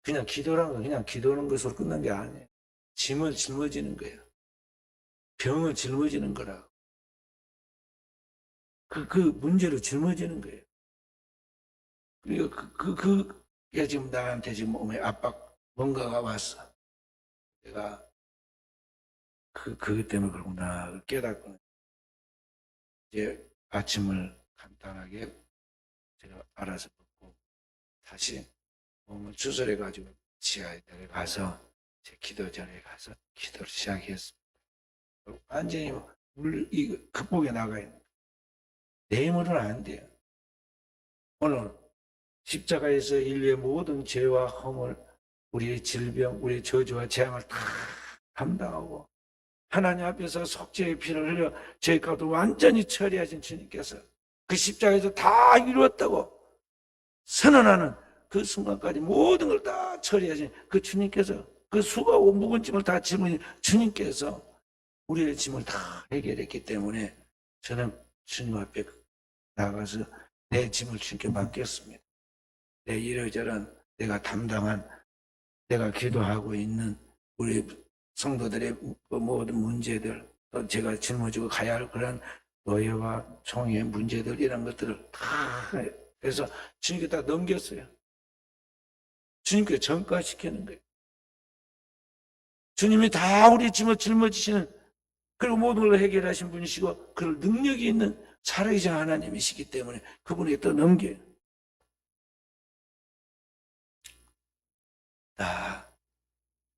그냥 기도란 건 그냥 기도하는 것으로 끝난 게 아니에요. 짐을 짊어지는 거예요. 병을 짊어지는 거라고. 그 문제를 짊어지는 거예요. 그러니까 그게 지금 나한테 지금 몸에 압박, 뭔가가 왔어. 내가 그것 때문에 그러구나 깨닫고 이제 아침을 간단하게 제가 알아서 먹고 다시 몸을 추스려가지고 지하에 내려가서 제 기도전에 가서 기도를 시작했습니다. 완전히 극복에 나가 있는 거예요. 내 힘으로는 안 돼요. 오늘 십자가에서 인류의 모든 죄와 허물, 우리의 질병, 우리의 저주와 재앙을 다 감당하고 하나님 앞에서 속죄의 피를 흘려 죄 값을 완전히 처리하신 주님께서 그 십자가에서 다 이루었다고 선언하는 그 순간까지 모든 걸 다 처리하신 그 주님께서 그 수고하고 묵은 짐을 다 짊어진 주님께서 우리의 짐을 다 해결했기 때문에 저는 주님 앞에 나가서 내 짐을 주님께 맡겼습니다. 내 이러저런 내가 담당한 내가 기도하고 있는 우리 성도들의 모든 문제들 또 제가 짊어지고 가야 할 그런 노예와 총의 문제들 이런 것들을 다 해서 주님께 다 넘겼어요. 주님께 전가시키는 거예요. 주님이 다 우리 짐을 짊어지시는 그리고 모든 걸 해결하신 분이시고 그럴 능력이 있는 살아계신 하나님이시기 때문에 그분에게 또 넘겨요. 다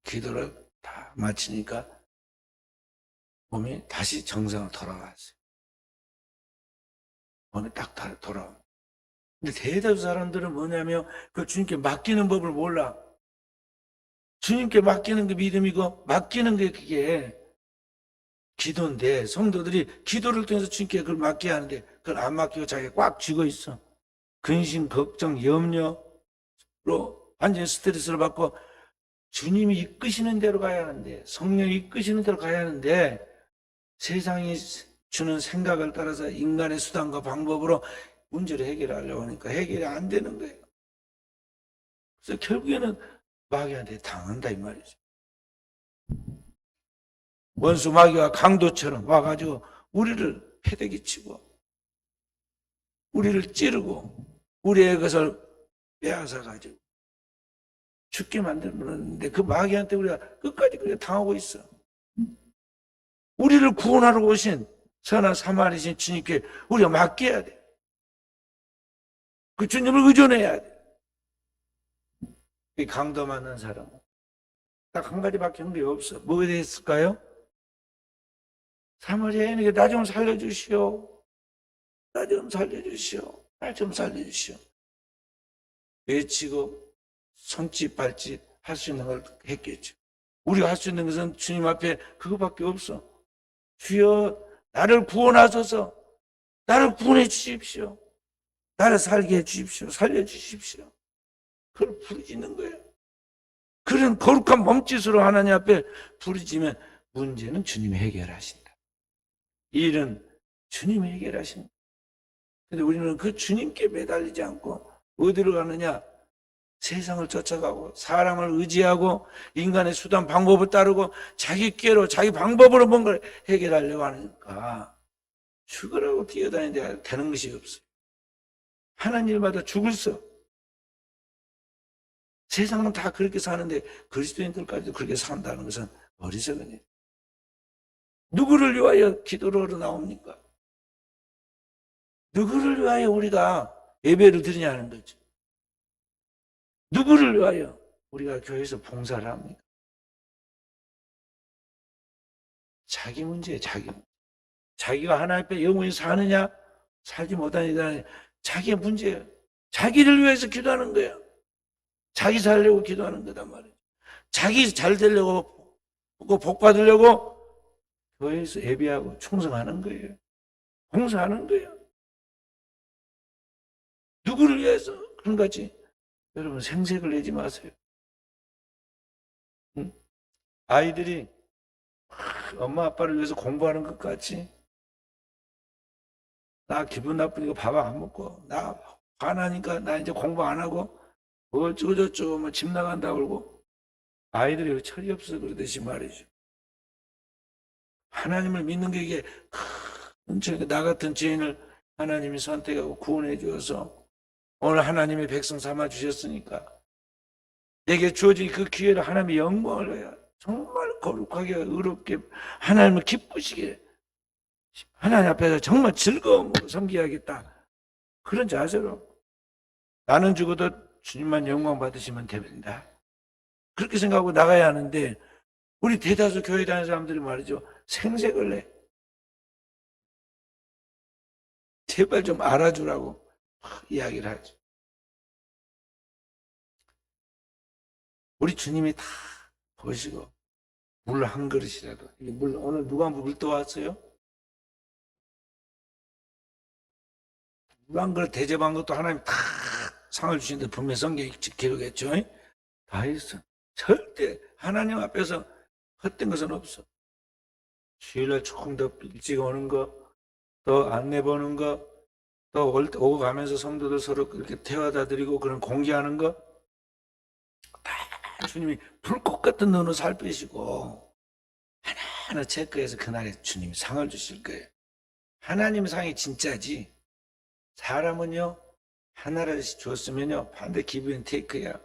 기도를 다 마치니까 몸이 다시 정상으로 돌아갔어요. 몸이 딱 돌아옵니다. 근데 대다수 사람들은 뭐냐면 그 주님께 맡기는 법을 몰라. 주님께 맡기는 게 믿음이고 맡기는 게 그게 기도인데 성도들이 기도를 통해서 주님께 그걸 맡겨야 하는데 그걸 안 맡기고 자기가 꽉 쥐고 있어. 근심, 걱정, 염려로 완전히 스트레스를 받고 주님이 이끄시는 대로 가야 하는데 성령이 이끄시는 대로 가야 하는데 세상이 주는 생각을 따라서 인간의 수단과 방법으로 문제를 해결하려고 하니까 해결이 안 되는 거예요. 그래서 결국에는 마귀한테 당한다 이 말이죠. 원수 마귀가 강도처럼 와가지고 우리를 패대기 치고 우리를 찌르고 우리의 것을 빼앗아가지고 죽게 만들었는데 그 마귀한테 우리가 끝까지 그렇게 당하고 있어. 우리를 구원하러 오신 선한 사마리신 주님께 우리가 맡겨야 돼. 그 주님을 의존해야 돼. 이 강도 만난 사람은 딱 한 가지밖에 한 게 없어. 뭐가 됐을까요? 사마리아인에게 나 좀 살려주시오. 나 좀 살려주시오. 나 좀 살려주시오. 외치고 손짓 발짓 할 수 있는 걸 했겠죠. 우리가 할 수 있는 것은 주님 앞에 그것밖에 없어. 주여 나를 구원하소서. 나를 구원해 주십시오. 나를 살게 해 주십시오. 살려 주십시오. 그걸 부르짖는 거예요. 그런 거룩한 몸짓으로 하나님 앞에 부르짖으면 문제는 주님이 해결하신다. 일은 주님이 해결하신다. 근데 우리는 그 주님께 매달리지 않고 어디로 가느냐? 세상을 쫓아가고 사람을 의지하고 인간의 수단 방법을 따르고 자기 꾀로 자기 방법으로 뭔가를 해결하려고 하니까 죽으라고 뛰어다니는데 되는 것이 없어요. 하는 일마다 죽을 수. 세상은 다 그렇게 사는데 그리스도인들까지도 그렇게 산다는 것은 어리석은 일. 누구를 위하여 기도로 나옵니까? 누구를 위하여 우리가 예배를 드리냐는 거죠. 누구를 위하여 우리가 교회에서 봉사를 합니까? 자기 문제예요, 자기 문제. 자기가 하나님 앞에 영원히 사느냐, 살지 못하느냐, 자기의 문제예요. 자기를 위해서 기도하는 거예요. 자기 살려고 기도하는 거단 말이에요. 자기 잘 되려고, 복 받으려고 교회에서 예배하고 충성하는 거예요. 봉사하는 거예요. 누구를 위해서? 그런 거지. 여러분, 생색을 내지 마세요. 응? 아이들이 엄마 아빠를 위해서 공부하는 것 같지? 나 기분 나쁘니까 밥 안 먹고, 나 화나니까 나 이제 공부 안 하고, 어쩌고저쩌고 뭐 집 나간다 그러고, 아이들이 철이 없어 그러듯이 말이죠. 하나님을 믿는 게 이게 큰 죄, 나 같은 죄인을 하나님이 선택하고 구원해 주어서 오늘 하나님의 백성 삼아 주셨으니까 내게 주어진 그 기회를 하나님의 영광을 해야 정말 거룩하게 의롭게 하나님을 기쁘시게 하나님 앞에서 정말 즐거움으로 섬겨야겠다. 그런 자세로 나는 죽어도 주님만 영광 받으시면 됩니다. 그렇게 생각하고 나가야 하는데 우리 대다수 교회 다니는 사람들이 말이죠. 생색을 내. 제발 좀 알아주라고 이야기를 하죠. 우리 주님이 다 보시고 물 한 그릇이라도 물 오늘 누가 물 떠왔어요? 물 한 그릇 대접한 것도 하나님 다 상을 주시는데 분명히 성경에 기록했죠. 다 했어. 절대 하나님 앞에서 헛된 것은 없어. 주일날 조금 더 일찍 오는 거, 또 안내 보는 거, 또 오고 가면서 성도들 서로 그렇게 태워다 드리고 그런 공개하는 거, 다 주님이 불꽃 같은 눈으로 살피시고 하나하나 체크해서 그날에 주님이 상을 주실 거예요. 하나님 상이 진짜지. 사람은요, 하나를 줬으면요, 반대 기브앤 테이크야.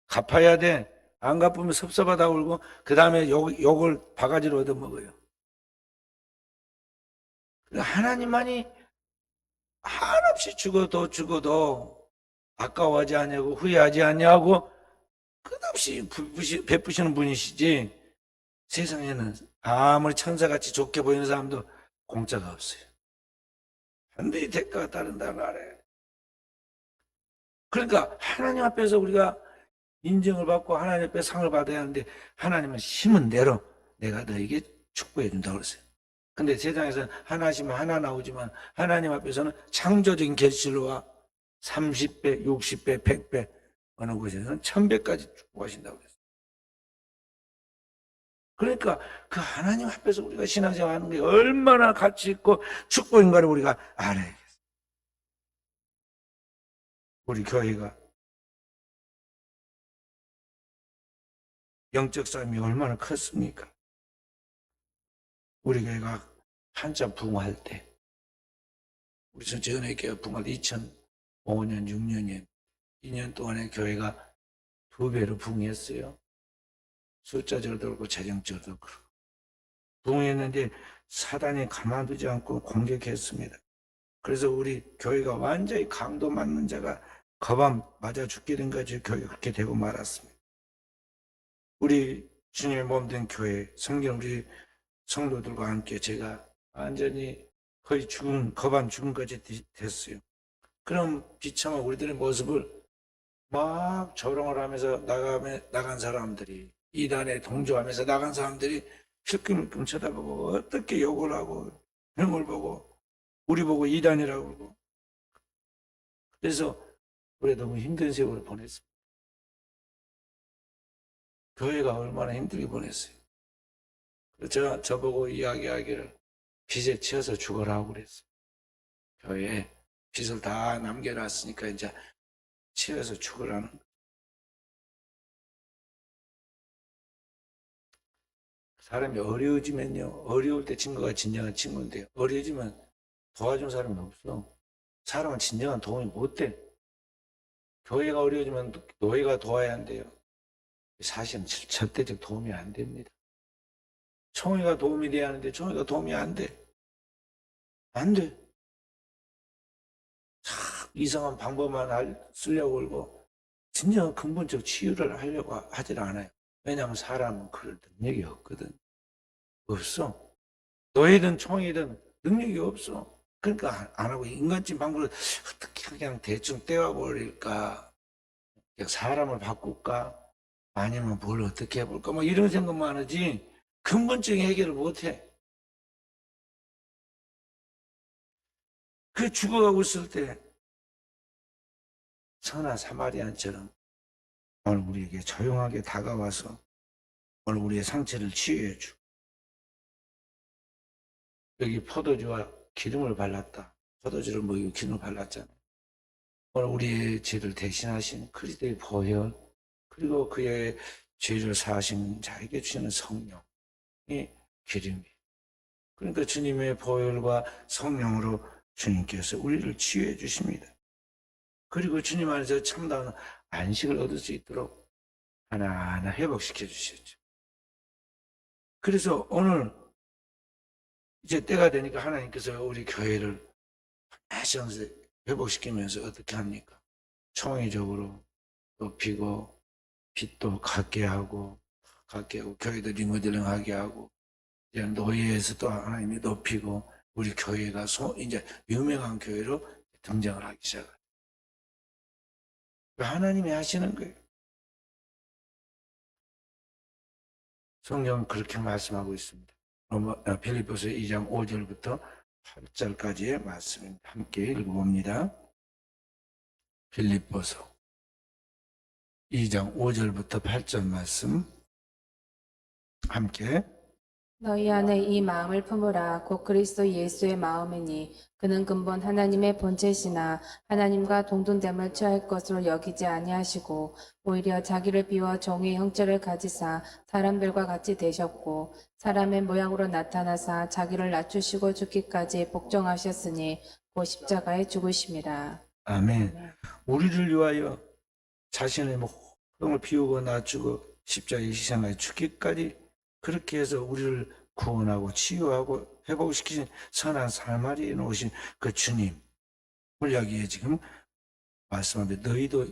갚아야 돼. 안 갚으면 섭섭하다 울고, 그 다음에 욕을 바가지로 얻어먹어요. 하나님만이 한없이 죽어도 아까워하지 않냐고 후회하지 않냐고 끝없이 베푸시는 분이시지 세상에는 아무리 천사같이 좋게 보이는 사람도 공짜가 없어요. 반드시 대가가 따른다는 거 알아요. 그러니까 하나님 앞에서 우리가 인정을 받고 하나님 앞에 상을 받아야 하는데 하나님은 심은 대로 내가 너에게 축복해 준다고 그랬어요. 근데 세상에서는 하나시면 하나 나오지만 하나님 앞에서는 창조적인 결실로와 30배, 60배, 100배 어느 곳에서는 1000배까지 축복하신다고 그랬어요. 그러니까 그 하나님 앞에서 우리가 신앙생활하는 게 얼마나 가치 있고 축복인가를 우리가 알아야겠어요. 우리 교회가 영적 싸움이 얼마나 컸습니까? 우리 교회가 한참 부흥할 때 우리 전체은혜교회 부흥할 때 2005년, 6년에 2년 동안에 교회가 2배로 부흥했어요. 숫자적으로도 그렇고 재정적으로도 그렇고 부흥했는데 사단이 가만두지 않고 공격했습니다. 그래서 우리 교회가 완전히 강도 맞는 자가 거밤 맞아 죽게 된 거지. 교회가 그렇게 되고 말았습니다. 우리 주님의 몸된 교회 성경 우리 성도들과 함께 제가 완전히 거의 거반 죽음까지 됐어요. 그럼 비참한 우리들의 모습을 막 조롱을 하면서 나간 사람들이 이단에 동조하면서 나간 사람들이 힐끔힐끔 쳐다보고 어떻게 욕을 하고 형을 보고 우리 보고 이단이라고 그러고. 그래서 우리 너무 힘든 세월을 보냈습니다. 교회가 얼마나 힘들게 보냈어요. 저보고 이야기하기를 빚에 치여서 죽어라고 그랬어요. 교회에 빚을 다 남겨놨으니까 이제 치여서 죽으라는 거예요. 사람이 어려워지면요, 어려울 때 친구가 진정한 친구인데요, 어려워지면 도와준 사람이 없어. 사람은 진정한 도움이 못 돼. 교회가 어려워지면 교회가 도와야 한대요. 사실은 절대적 도움이 안 됩니다. 총회가 도움이 돼야 하는데 총회가 도움이 안 돼. 안 돼. 참 이상한 방법만 쓰려고 그러고 진정한 근본적 치유를 하려고 하질 않아요. 왜냐하면 사람은 그럴 능력이 없거든. 없어. 노예든 총회든 능력이 없어. 그러니까 안 하고 인간적인 방법을 어떻게 그냥 대충 떼어버릴까? 그냥 사람을 바꿀까? 아니면 뭘 어떻게 해볼까? 뭐 이런 생각만 하지 근본적인 해결을 못해. 그 죽어가고 있을 때 선한 사마리안처럼 오늘 우리에게 조용하게 다가와서 오늘 우리의 상처를 치유해 주고 여기 포도주와 기름을 발랐다. 포도주를 먹이고 기름을 발랐잖아요. 오늘 우리의 죄를 대신하신 그리스도의 보혈 그리고 그의 죄를 사하신 자에게 주시는 성령이 기름이. 그러니까 주님의 보혈과 성령으로 주님께서 우리를 치유해 주십니다. 그리고 주님 안에서 참다운 안식을 얻을 수 있도록 하나하나 회복시켜 주셨죠. 그래서 오늘 이제 때가 되니까 하나님께서 우리 교회를 다시 한번 회복시키면서 어떻게 합니까? 총회적으로 높이고 빚도 갚게 하고 교회도 리모델링하게 하고 이제 노예에서 또 하나님이 높이고 우리 교회가 이제 유명한 교회로 등장을 하기 시작해요. 하나님이 하시는 거예요. 성경은 그렇게 말씀하고 있습니다. 빌립보서 2장 5절부터 8절까지의 말씀입니다. 함께 읽어봅니다. 빌립보서 2장 5절부터 8절 말씀 함께. 너희 안에 이 마음을 품으라. 곧 그리스도 예수의 마음이니 그는 근본 하나님의 본체시나 하나님과 동등됨을 취할 것으로 여기지 아니하시고 오히려 자기를 비워 종의 형체를 가지사 사람들과 같이 되셨고 사람의 모양으로 나타나사 자기를 낮추시고 죽기까지 복종하셨으니 곧 십자가에 죽으심이라. 아멘. 우리를 위하여 자신의 형을 비우고 낮추고 십자가에 희생하여 죽기까지 그렇게 해서 우리를 구원하고 치유하고 회복시키신 선한 사마리아에 오신 그 주님을 여기에 지금 말씀하는데 너희도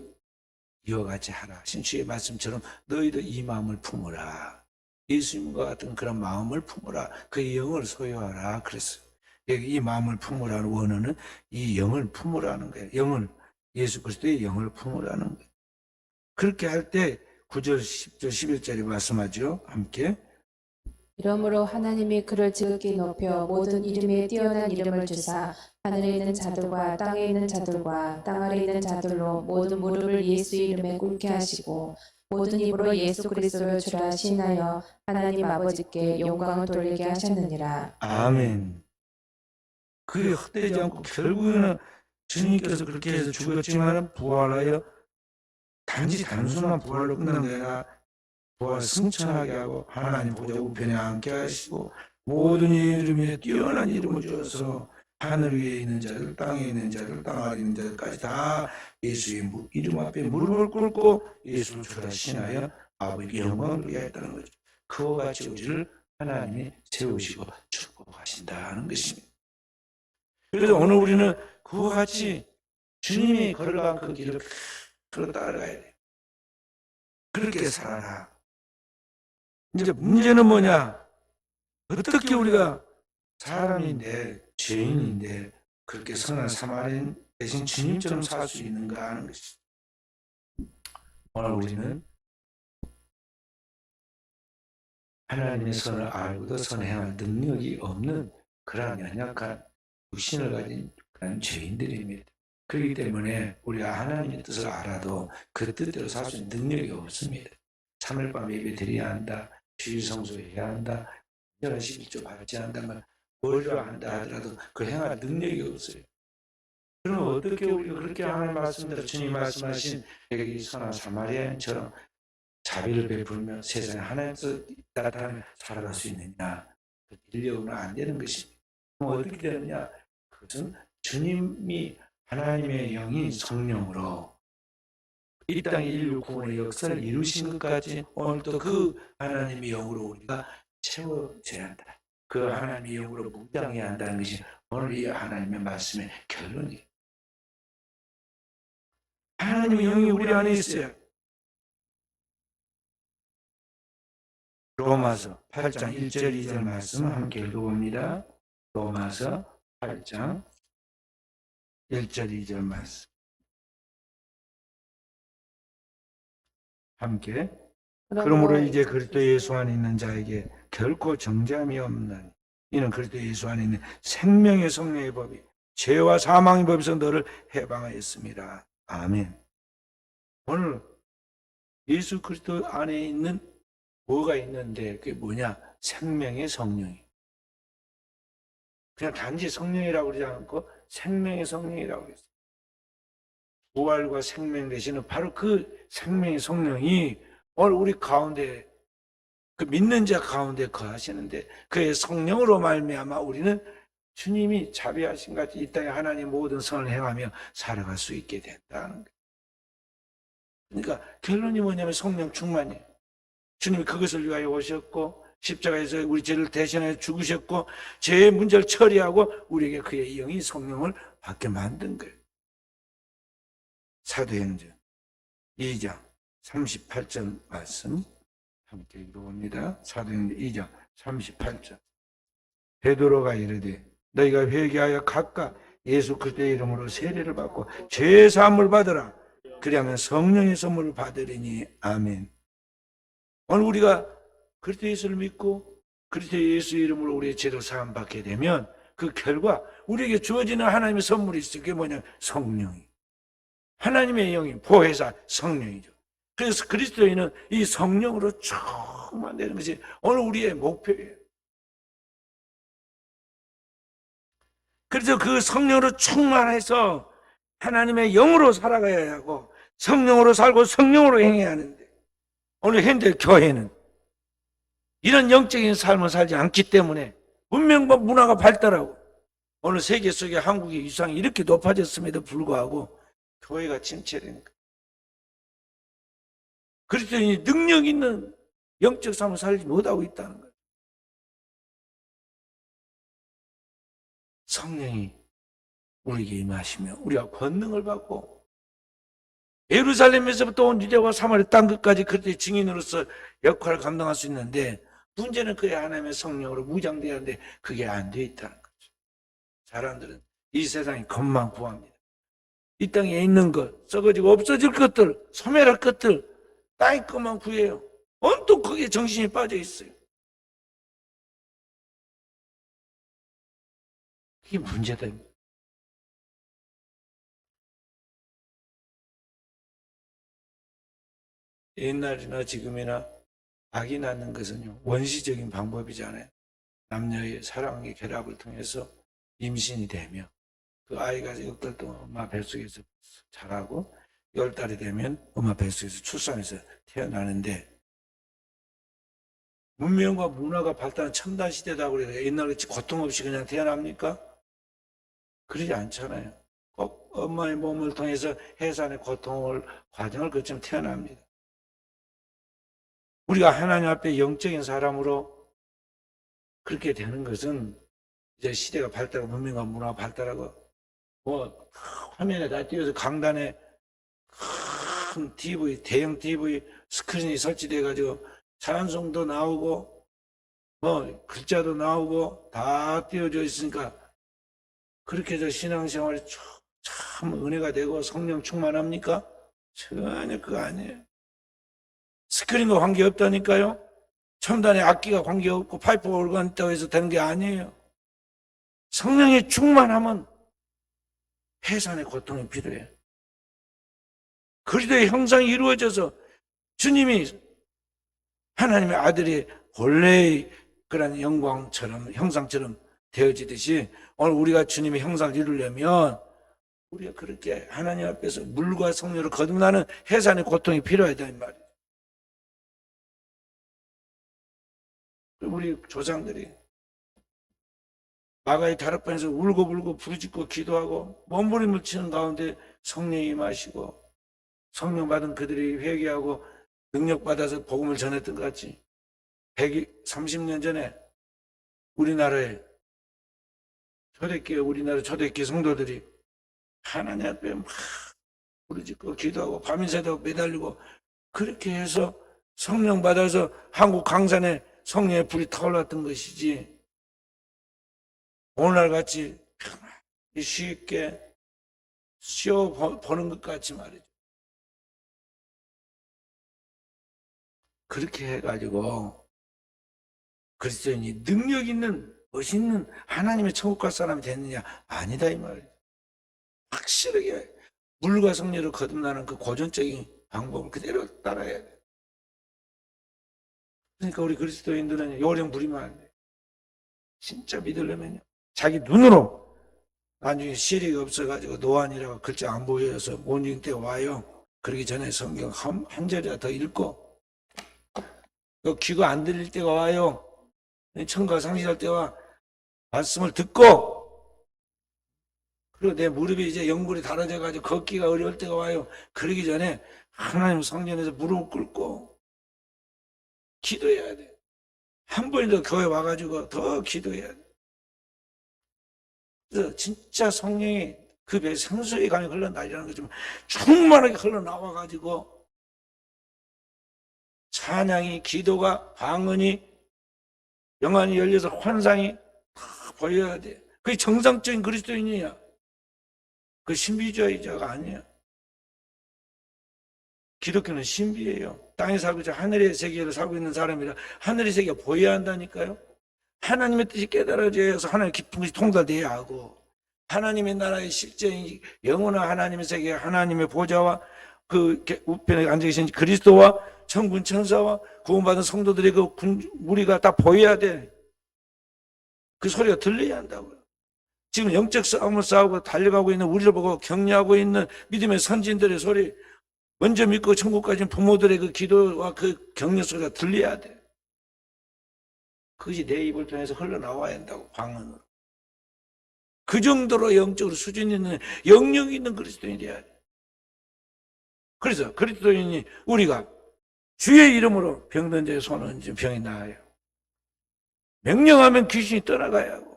이와 같이 하라. 신주의 말씀처럼 너희도 이 마음을 품어라. 예수님과 같은 그런 마음을 품어라. 그의 영을 소유하라. 그랬어요. 여기 이 마음을 품으라는 원어는 이 영을 품으라는 거예요. 영을, 예수 그리스도의 영을 품으라는 거예요. 그렇게 할 때 9절, 10절, 11절에 말씀하죠. 함께. 이러므로 하나님이 그를 지극히 높여 모든 이름에 뛰어난 이름을 주사 하늘에 있는 자들과 땅에 있는 자들과 땅 아래 있는 자들로 모든 무릎을 예수 이름에 꿇게 하시고 모든 입으로 예수 그리스도를 주라 시인하여 하나님 아버지께 영광을 돌리게 하셨느니라. 아멘. 그게 헛되지 않고 결국에는 주님께서 그렇게 해서 죽었지만 부활하여 단순한 부활로 끝난 게 아니라 부활 승천하게 하고 하나님 보좌 우편에 앉게 하시고 모든 이름에 뛰어난 이름을 주어서 하늘 위에 있는 자들, 땅에 있는 자들, 땅 아래 있는 자들까지 다 예수의 이름 앞에 무릎을 꿇고 예수를 주라 신하여 아버지 영광을 위하였다는 거죠. 그와 같이 우리를 하나님이 세우시고 축복하신다는 것입니다. 그래서 오늘 우리는 그와 같이 주님이 걸어간 그 길을 그대로 따라가야 돼. 그렇게 살아라. 이제 문제는 뭐냐? 어떻게 우리가 사람인데 죄인인데 그렇게 선한 사마리아인 대신 주님처럼 살 수 있는가 하는 것이. 오늘 우리는 하나님의 선을 알고도 선행할 능력이 없는 그러한 연약한 육신을 가진 그런 죄인들입니다. 그렇기 때문에 우리가 하나님의 뜻을 알아도 그 뜻대로 살 수 있는 능력이 없습니다. 3일 밤 예배 드려야 한다, 주일 성수해야 한다, 온전한 11조 받지 않다면 뭘로 한다 하더라도 그 행할 능력이 없어요. 그럼 어떻게 우리가 그렇게 하나님 말씀대로 주님 말씀하신 여기 선한 사마리아인처럼 자비를 베풀며 세상에 하나님 뜻 나타나며 살아갈 수 있느냐? 그 인력으로는 안 되는 것입니다. 그럼 어떻게 되느냐? 그것은 주님이 하나님의 영이 성령으로 이 땅의 인류 구원의 역사를 이루신 것까지 오늘도 그 하나님의 영으로 우리가 채워져야 한다. 그 하나님의 영으로 무장해야 한다는 것이 오늘 이 하나님의 말씀의 결론이에요. 하나님의 영이 우리 안에 있어요. 로마서 8장 1절 2절 말씀 함께 읽어봅니다. 로마서 8장 1절 2절 말씀 함께. 그러므로 이제 그리스도 예수 안에 있는 자에게 결코 정죄함이 없나니 이는 그리스도 예수 안에 있는 생명의 성령의 법이 죄와 사망의 법에서 너를 해방하였습니다. 아멘. 오늘 예수 그리스도 안에 있는 뭐가 있는데 그게 뭐냐? 생명의 성령이. 그냥 단지 성령이라고 그러지 않고 생명의 성령이라고 그랬어요. 부활과 생명 되시는 바로 그 생명의 성령이 오늘 우리 가운데 그 믿는 자 가운데 거하시는데 그의 성령으로 말미암아 우리는 주님이 자비하신 같이 이 땅에 하나님 모든 선을 행하며 살아갈 수 있게 된다는 거예요. 그러니까 결론이 뭐냐면 성령 충만이에요. 주님이 그것을 위하여 오셨고 십자가에서 우리 죄를 대신하여 죽으셨고 죄의 문제를 처리하고 우리에게 그의 영이 성령을 받게 만든 거예요. 사도행전 2장 38절 말씀 함께 읽어봅니다. 사도행전 2장 38절. 베드로가 이르되 너희가 회개하여 각각 예수 그리스도의 이름으로 세례를 받고 죄 사함을 받으라. 그리하면 성령의 선물을 받으리니 아멘. 오늘 우리가 그리스도 예수를 믿고 그리스도 예수 이름으로 우리의 죄를 사함 받게 되면 그 결과 우리에게 주어지는 하나님의 선물이 있어요. 그게 뭐냐? 성령이. 하나님의 영이 보혜사 성령이죠. 그래서 그리스도인은 이 성령으로 충만되는 것이 오늘 우리의 목표예요. 그래서 그 성령으로 충만해서 하나님의 영으로 살아가야 하고 성령으로 살고 성령으로 행해야 하는데 오늘 현대 교회는 이런 영적인 삶을 살지 않기 때문에 문명과 문화가 발달하고 오늘 세계 속에 한국의 위상이 이렇게 높아졌음에도 불구하고 교회가 침체되는 거예요. 그리스도인이 능력 있는 영적 삶을 살지 못하고 있다는 거예요. 성령이 우리에게 임하시며 우리가 권능을 받고 예루살렘에서부터 온 유대와 사마리아 땅 끝까지 그리스도의 증인으로서 역할을 감당할 수 있는데 문제는 그의 하나님의 성령으로 무장돼야 하는데 그게 안 돼 있다는 거죠. 사람들은 이 세상이 것만 구합니다. 이 땅에 있는 것, 썩어지고 없어질 것들, 소멸할 것들 땅의 것만 구해요. 온통 거기에 정신이 빠져 있어요. 그게 문제다. 옛날이나 지금이나 아기 낳는 것은요 원시적인 방법이잖아요. 남녀의 사랑의 결합을 통해서 임신이 되며 그 아이가 6달 동안 엄마 뱃속에서 자라고 10달이 되면 엄마 뱃속에서 출산해서 태어나는데 문명과 문화가 발달한 첨단 시대다고 그래서 옛날같이 고통 없이 그냥 태어납니까? 그러지 않잖아요. 꼭 엄마의 몸을 통해서 해산의 고통을 과정을 거치며 태어납니다. 우리가 하나님 앞에 영적인 사람으로 그렇게 되는 것은 이제 시대가 발달하고 문명과 문화가 발달하고 뭐 화면에 다 띄워서 강단에 큰 TV, 대형 TV 스크린이 설치돼 가지고 찬송도 나오고 뭐 글자도 나오고 다 띄워져 있으니까 그렇게 해서 신앙생활이 참 은혜가 되고 성령 충만합니까? 전혀 그거 아니에요. 스크린과 관계없다니까요. 첨단의 악기가 관계없고 파이프 오르간 있다고 해서 되는 게 아니에요. 성령이 충만하면 해산의 고통이 필요해. 그리스도의 형상이 이루어져서 주님이 하나님의 아들이 본래의 그런 영광처럼 형상처럼 되어지듯이 오늘 우리가 주님의 형상을 이루려면 우리가 그렇게 하나님 앞에서 물과 성령으로 거듭나는 해산의 고통이 필요하다 이 말이에요. 우리 조상들이 마가의 다락방에서 울고불고 부르짖고 기도하고 몸부림을 치는 가운데 성령이 임하시고 성령 받은 그들이 회개하고 능력 받아서 복음을 전했던 것 같이 130년 전에 우리나라에 우리나라 초대교회 성도들이 하나님 앞에 막 부르짖고 기도하고 밤이 새도록 매달리고 그렇게 해서 성령 받아서 한국 강산에 성령의 불이 타올랐던 것이지 오늘날 같이 편하게 쉽게 쉬어보는 것 같이 말이죠. 그렇게 해가지고 그리스도인이 능력 있는 멋있는 하나님의 천국 갈 사람이 됐느냐? 아니다 이 말이에요. 확실하게 물과 성령으로 거듭나는 그 고전적인 방법을 그대로 따라야 돼. 그러니까 우리 그리스도인들은 요령 부리면 안 돼. 진짜 믿으려면요. 자기 눈으로 나중에 시력이 없어가지고 노안이라고 글자 안 보여서 모닝 때 와요. 그러기 전에 성경 한 절이라도 더 읽고 귀가 안 들릴 때가 와요. 청가 상실할 때와 말씀을 듣고 그리고 내 무릎이 이제 연골이 달아져가지고 걷기가 어려울 때가 와요. 그러기 전에 하나님 성전에서 무릎을 꿇고 기도해야 돼. 한 번이라도 교회 와가지고 더 기도해야 돼. 그래서 진짜 성령이 그 배에 생수의 강이 흘러나리라는 거지만 충만하게 흘러나와가지고 찬양이 기도가 방언이 영안이 열려서 환상이 다 보여야 돼. 그게 정상적인 그리스도인이야. 그 신비주의자가 아니야. 기독교는 신비예요. 땅에 살고 있죠. 하늘의 세계를 살고 있는 사람이라 하늘의 세계가 보여야 한다니까요. 하나님의 뜻이 깨달아져서 하나님의 깊은 것이 통달돼야 하고 하나님의 나라의 실제인 영원한 하나님의 세계 하나님의 보좌와 그 우편에 앉아 계신 그리스도와 천군 천사와 구원받은 성도들의 그 무리가 다 보여야 돼. 그 소리가 들려야 한다고요. 지금 영적 싸움을 싸우고 달려가고 있는 우리를 보고 격려하고 있는 믿음의 선진들의 소리 먼저 믿고 천국 가진 부모들의 그 기도와 그 격려 소리가 들려야 돼. 그것이 내 입을 통해서 흘러나와야 한다고 방언으로. 그 정도로 영적으로 수준 있는 영역 있는 그리스도인이 돼야 돼. 그래서 그리스도인이 우리가 주의 이름으로 병든 자의 손을 얹으면 병이 나아요. 명령하면 귀신이 떠나가야 하고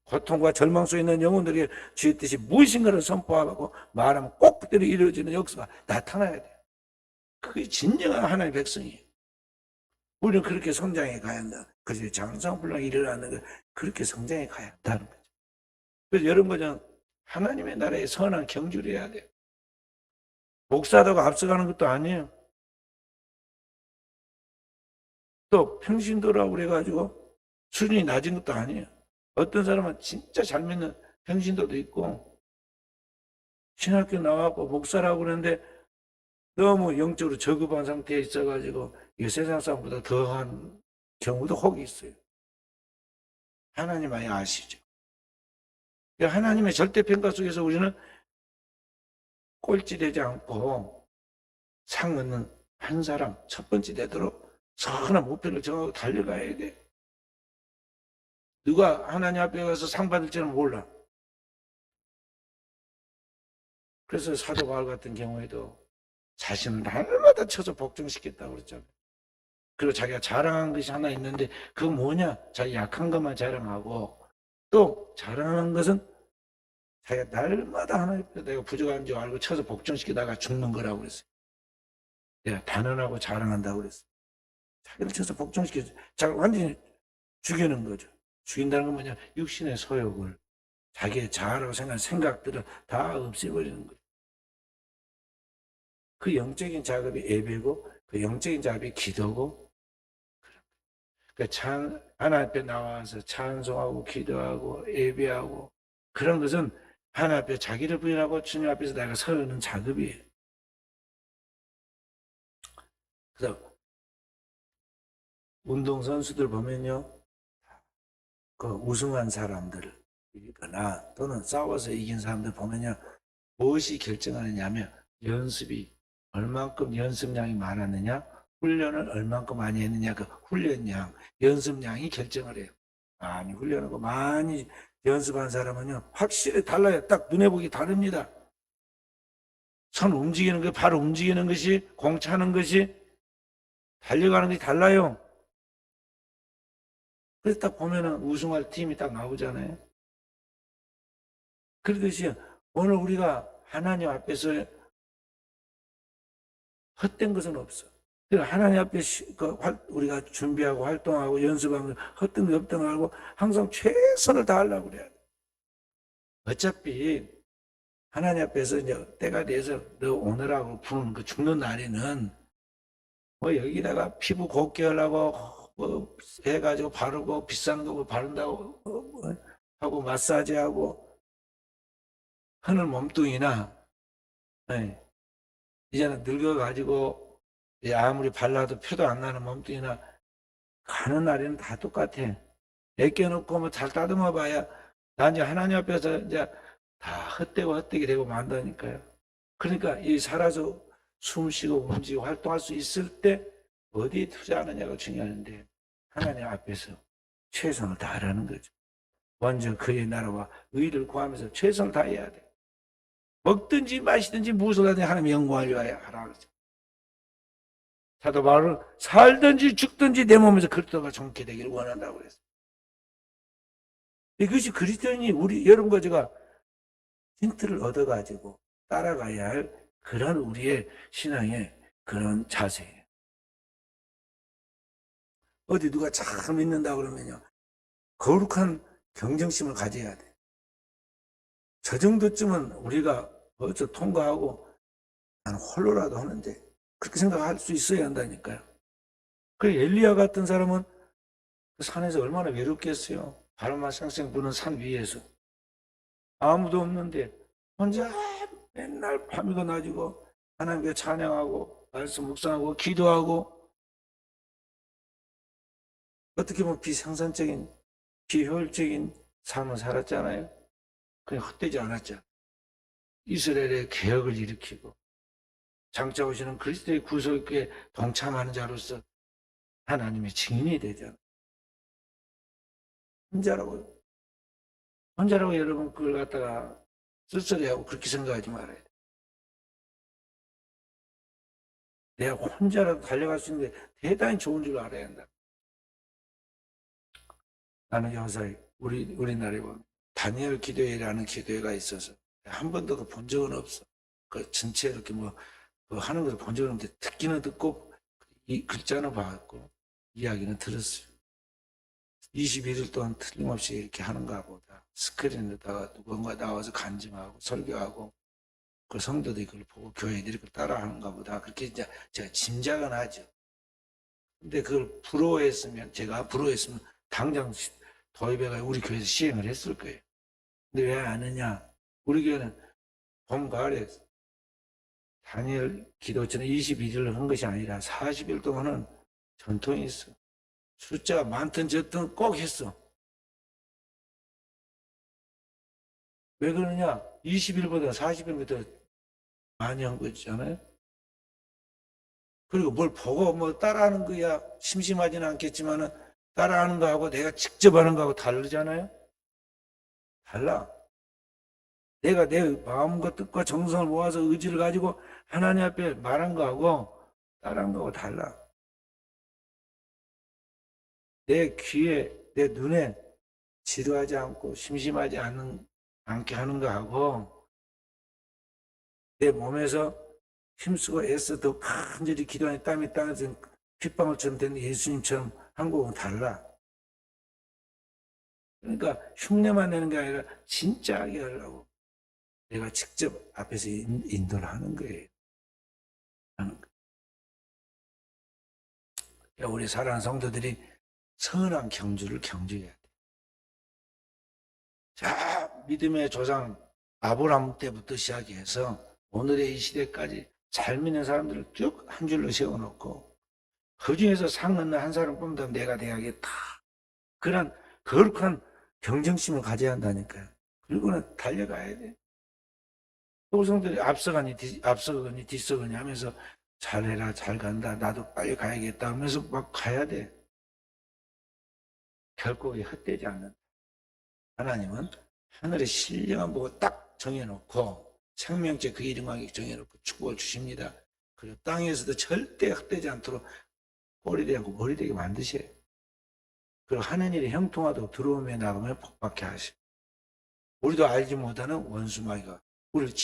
고통과 절망 속에 있는 영혼들이 주의 뜻이 무엇인가를 선포하고 말하면 꼭 그대로 이루어지는 역사가 나타나야 돼. 그게 진정한 하나님의 백성이에요. 우리는 그렇게 성장해 가야 한다. 그래서 장성불량이 일어나는 거 그렇게 성장해 가야 한다는 거죠. 그래서 여러분은 하나님의 나라의 선한 경주를 해야 돼요. 목사다가 앞서가는 것도 아니에요. 또 평신도라고 그래가지고 수준이 낮은 것도 아니에요. 어떤 사람은 진짜 잘 믿는 평신도도 있고 신학교 나와서 목사라고 그러는데 너무 영적으로 저급한 상태에 있어가지고 이 세상 사람보다 더한 경우도 혹 있어요. 하나님 많이 아시죠? 하나님의 절대평가 속에서 우리는 꼴찌되지 않고 상 얻는 한 사람 첫 번째 되도록 선한 목표를 정하고 달려가야 돼. 누가 하나님 앞에 가서 상 받을지는 몰라. 그래서 사도 바울 같은 경우에도 자신을 날마다 쳐서 복종시켰다고 그랬잖아요. 그리고 자기가 자랑한 것이 하나 있는데 그거 뭐냐? 자기 약한 것만 자랑하고 또 자랑하는 것은 자기가 날마다 하나님 앞에 내가 부족한 줄 알고 쳐서 복종시키다가 죽는 거라고 그랬어요. 내가 단언하고 자랑한다고 그랬어요. 자기를 쳐서 복종시켜서 자기 완전히 죽이는 거죠. 죽인다는 건 뭐냐? 육신의 소욕을 자기의 자아라고 생각하는 생각들을 다 없애버리는 거죠. 그 영적인 작업이 예배고 그 영적인 작업이 기도고 하나님 앞에 나와서 찬송하고 기도하고 예배하고 그런 것은 하나님 앞에 자기를 부인하고 주님 앞에서 내가 서는 작업이에요. 그래서 운동선수들 보면요, 그 우승한 사람들이거나 또는 싸워서 이긴 사람들 보면요, 무엇이 결정하느냐면 연습이 얼만큼 연습량이 많았느냐, 훈련을 얼만큼 많이 했느냐, 그 훈련량, 연습량이 결정을 해요. 많이 훈련하고 많이 연습한 사람은요, 확실히 달라요. 딱 눈에 보기 다릅니다. 손 움직이는 거, 발 움직이는 것이, 공 차는 것이, 달려가는 것이 달라요. 그래서 딱 보면은 우승할 팀이 딱 나오잖아요. 그렇듯이 오늘 우리가 하나님 앞에서 헛된 것은 없어. 하나님 앞에 우리가 준비하고 활동하고 연습하면 헛된 거 없다고 알고 항상 최선을 다하려고 그래야 돼. 어차피 하나님 앞에서 이제 때가 돼서 너 오늘하고 부는 그 죽는 날에는 뭐 여기다가 피부 곱게 하려고 뭐 해가지고 바르고 비싼 거 바른다고 뭐 하고 마사지하고 하는 몸뚱이나 이제는 늙어가지고 아무리 발라도 표도 안 나는 몸뚱이나 가는 날에는 다 똑같아. 애껴놓고 뭐 잘 다듬어 봐야 나 이제 하나님 앞에서 이제 다 헛되고 헛되게 되고 만다니까요. 그러니까 이 살아서 숨 쉬고 움직이고 활동할 수 있을 때 어디에 투자하느냐가 중요한데 하나님 앞에서 최선을 다하라는 거죠. 먼저 그의 나라와 의를 구하면서 최선을 다해야 돼. 먹든지 마시든지 무엇을 하든지 하나님의 영광을 위하여 하라 그러죠. 사도 바울은 살든지 죽든지 내 몸에서 그리스도가 정케 되기를 원한다고 그랬어요. 이것이 그리스도인이 우리 여러분과 제가 힌트를 얻어가지고 따라가야 할 그런 우리의 신앙의 그런 자세예요. 어디 누가 참 믿는다 그러면요, 거룩한 경쟁심을 가져야 돼. 저 정도쯤은 우리가 어쩌 통과하고 나는 홀로라도 하는데 그렇게 생각할 수 있어야 한다니까요. 그 엘리야 같은 사람은 그 산에서 얼마나 외롭겠어요. 바람만 쌩쌩 부는 산 위에서 아무도 없는데 혼자 맨날 밤이고 낮이고 하나님께 찬양하고 말씀 묵상하고 기도하고 어떻게 보면 비생산적인 비효율적인 삶을 살았잖아요. 그냥 헛되지 않았죠. 이스라엘의 개혁을 일으키고 장차 오시는 그리스도의 구속에 동참하는 자로서 하나님의 증인이 되잖아요. 혼자라고 여러분 그걸 갖다가 쓸쓸해하고 그렇게 생각하지 말아야 돼. 내가 혼자라도 달려갈 수 있는데 대단히 좋은 줄 알아야 한다. 나는 요새 우리나라에 보면 다니엘 기도회라는 기도회가 있어서 한 번도 그 본 적은 없어. 그 전체 이렇게 뭐 하는 것을 본 적은 없는데 듣기는 듣고 이 글자는 봤고 이야기는 들었어요. 21일 동안 틀림없이 이렇게 하는가 보다. 스크린에다가 누군가 나와서 간증하고 설교하고 그 성도들이 그걸 보고 교회들이 그걸 따라하는가 보다. 그렇게 이제 제가 짐작은 하죠. 근데 그걸 제가 부러워했으면 당장 도입해가 우리 교회에서 시행을 했을 거예요. 근데 왜 안 하냐? 우리 교회는 봄, 가을에 다니엘 기도처럼 21일을 한 것이 아니라 40일 동안은 전통이 있어. 숫자가 많든 적든 꼭 했어. 왜 그러냐? 20일보다 40일보다 많이 한 거잖아요. 그리고 뭘 보고 뭐 따라하는 거야 심심하지는 않겠지만은 따라하는 거하고 내가 직접 하는 거하고 다르잖아요. 달라. 내가 내 마음과 뜻과 정성을 모아서 의지를 가지고 하나님 앞에 말한 거하고 따라한 거하고 달라. 내 귀에, 내 눈에 지루하지 않고 심심하지 않게 하는 거하고 내 몸에서 힘쓰고 애써 더 간절히 기도하는 땀이 땅에서 핏방울처럼 된 예수님처럼 한 거하고는 달라. 그러니까 흉내만 내는 게 아니라 진짜하게 하려고 내가 직접 앞에서 인도를 하는 거예요. 그러니까 우리 사랑하는 성도들이 선한 경주를 경주해야 돼. 자, 믿음의 조상 아브라함 때부터 시작해서 오늘의 이 시대까지 잘 믿는 사람들을 쭉 한 줄로 세워놓고 그 중에서 상 얻는 한 사람 뽑는다면 내가 돼야겠다. 그런 거룩한 경쟁심을 가져야 한다니까요. 그리고는 달려가야 돼. 도성들이 앞서가니 뒤서가니 하면서 잘해라, 잘 간다, 나도 빨리 가야겠다 하면서 막 가야 돼. 결코 헛되지 않는다. 하나님은 하늘의 신령한 보고 딱 정해놓고 생명체 그 이름하게 정해놓고 축복을 주십니다. 그리고 땅에서도 절대 헛되지 않도록 꼴이 되지 않고 머리 되게 만드셔요. 그리고 하는 일이 형통하도록 들어오며 나가며 복받게 하시고 우리도 알지 못하는 원수마귀가 우리를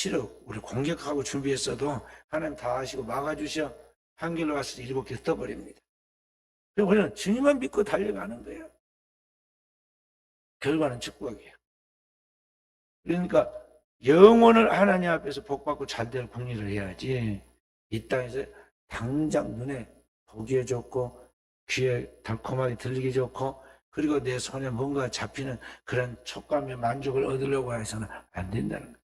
우리를 공격하고 준비했어도 하나님 다 하시고 막아주셔 한길로 와서 일곱개 흩어버립니다. 그래서 우리는 주님만 믿고 달려가는 거예요. 결과는 축복이에요. 그러니까 영혼을 하나님 앞에서 복받고 잘될 궁리를 해야지 이 땅에서 당장 눈에 보기에 좋고 귀에 달콤하게 들리기 좋고 그리고 내 손에 뭔가 잡히는 그런 촉감의 만족을 얻으려고 해서는 안 된다는 거예요.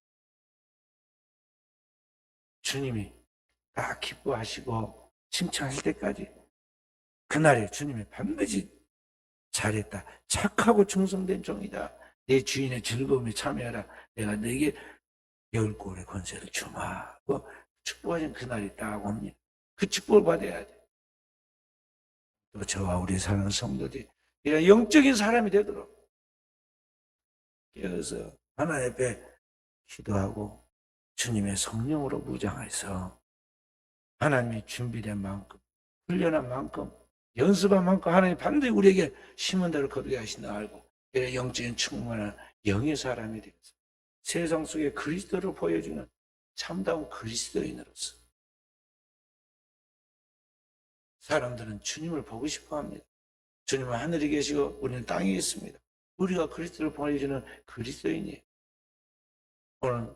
주님이 다 기뻐하시고 칭찬할 때까지 그날에 주님이 반드시 잘했다. 착하고 충성된 종이다. 내 주인의 즐거움에 참여하라. 내가 너에게 열골의 권세를 주마. 축복하신 그날이 딱 옵니다. 그 축복을 받아야 돼. 또 저와 우리 사랑하는 성도들이 이런 영적인 사람이 되도록 깨어서 하나님 앞에 기도하고 주님의 성령으로 무장해서 하나님이 준비된 만큼 훈련한 만큼 연습한 만큼 하나님 반드시 우리에게 심은 대로 거두게 하신다 알고 이런 영적인 충만한 영의 사람이 되어서 세상 속에 그리스도를 보여주는 참다운 그리스도인으로서 사람들은 주님을 보고 싶어 합니다. 주님은 하늘에 계시고 우리는 땅에 있습니다. 우리가 그리스도를 보여주는 그리스도인이에요. 오늘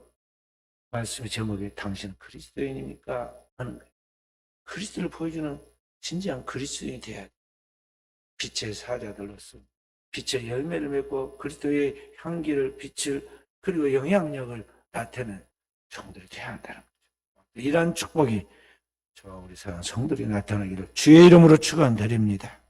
말씀의 제목이 당신은 그리스도인입니까? 하는 거예요. 그리스도를 보여주는 진지한 그리스도인이 돼야 돼. 빛의 사자들로서 빛의 열매를 맺고 그리스도의 향기를 빛을 그리고 영향력을 나타내는 성들이 돼야 한다는 거죠. 이러한 축복이 저와 우리 사랑 성들이 나타나기를 주의 이름으로 축원드립니다.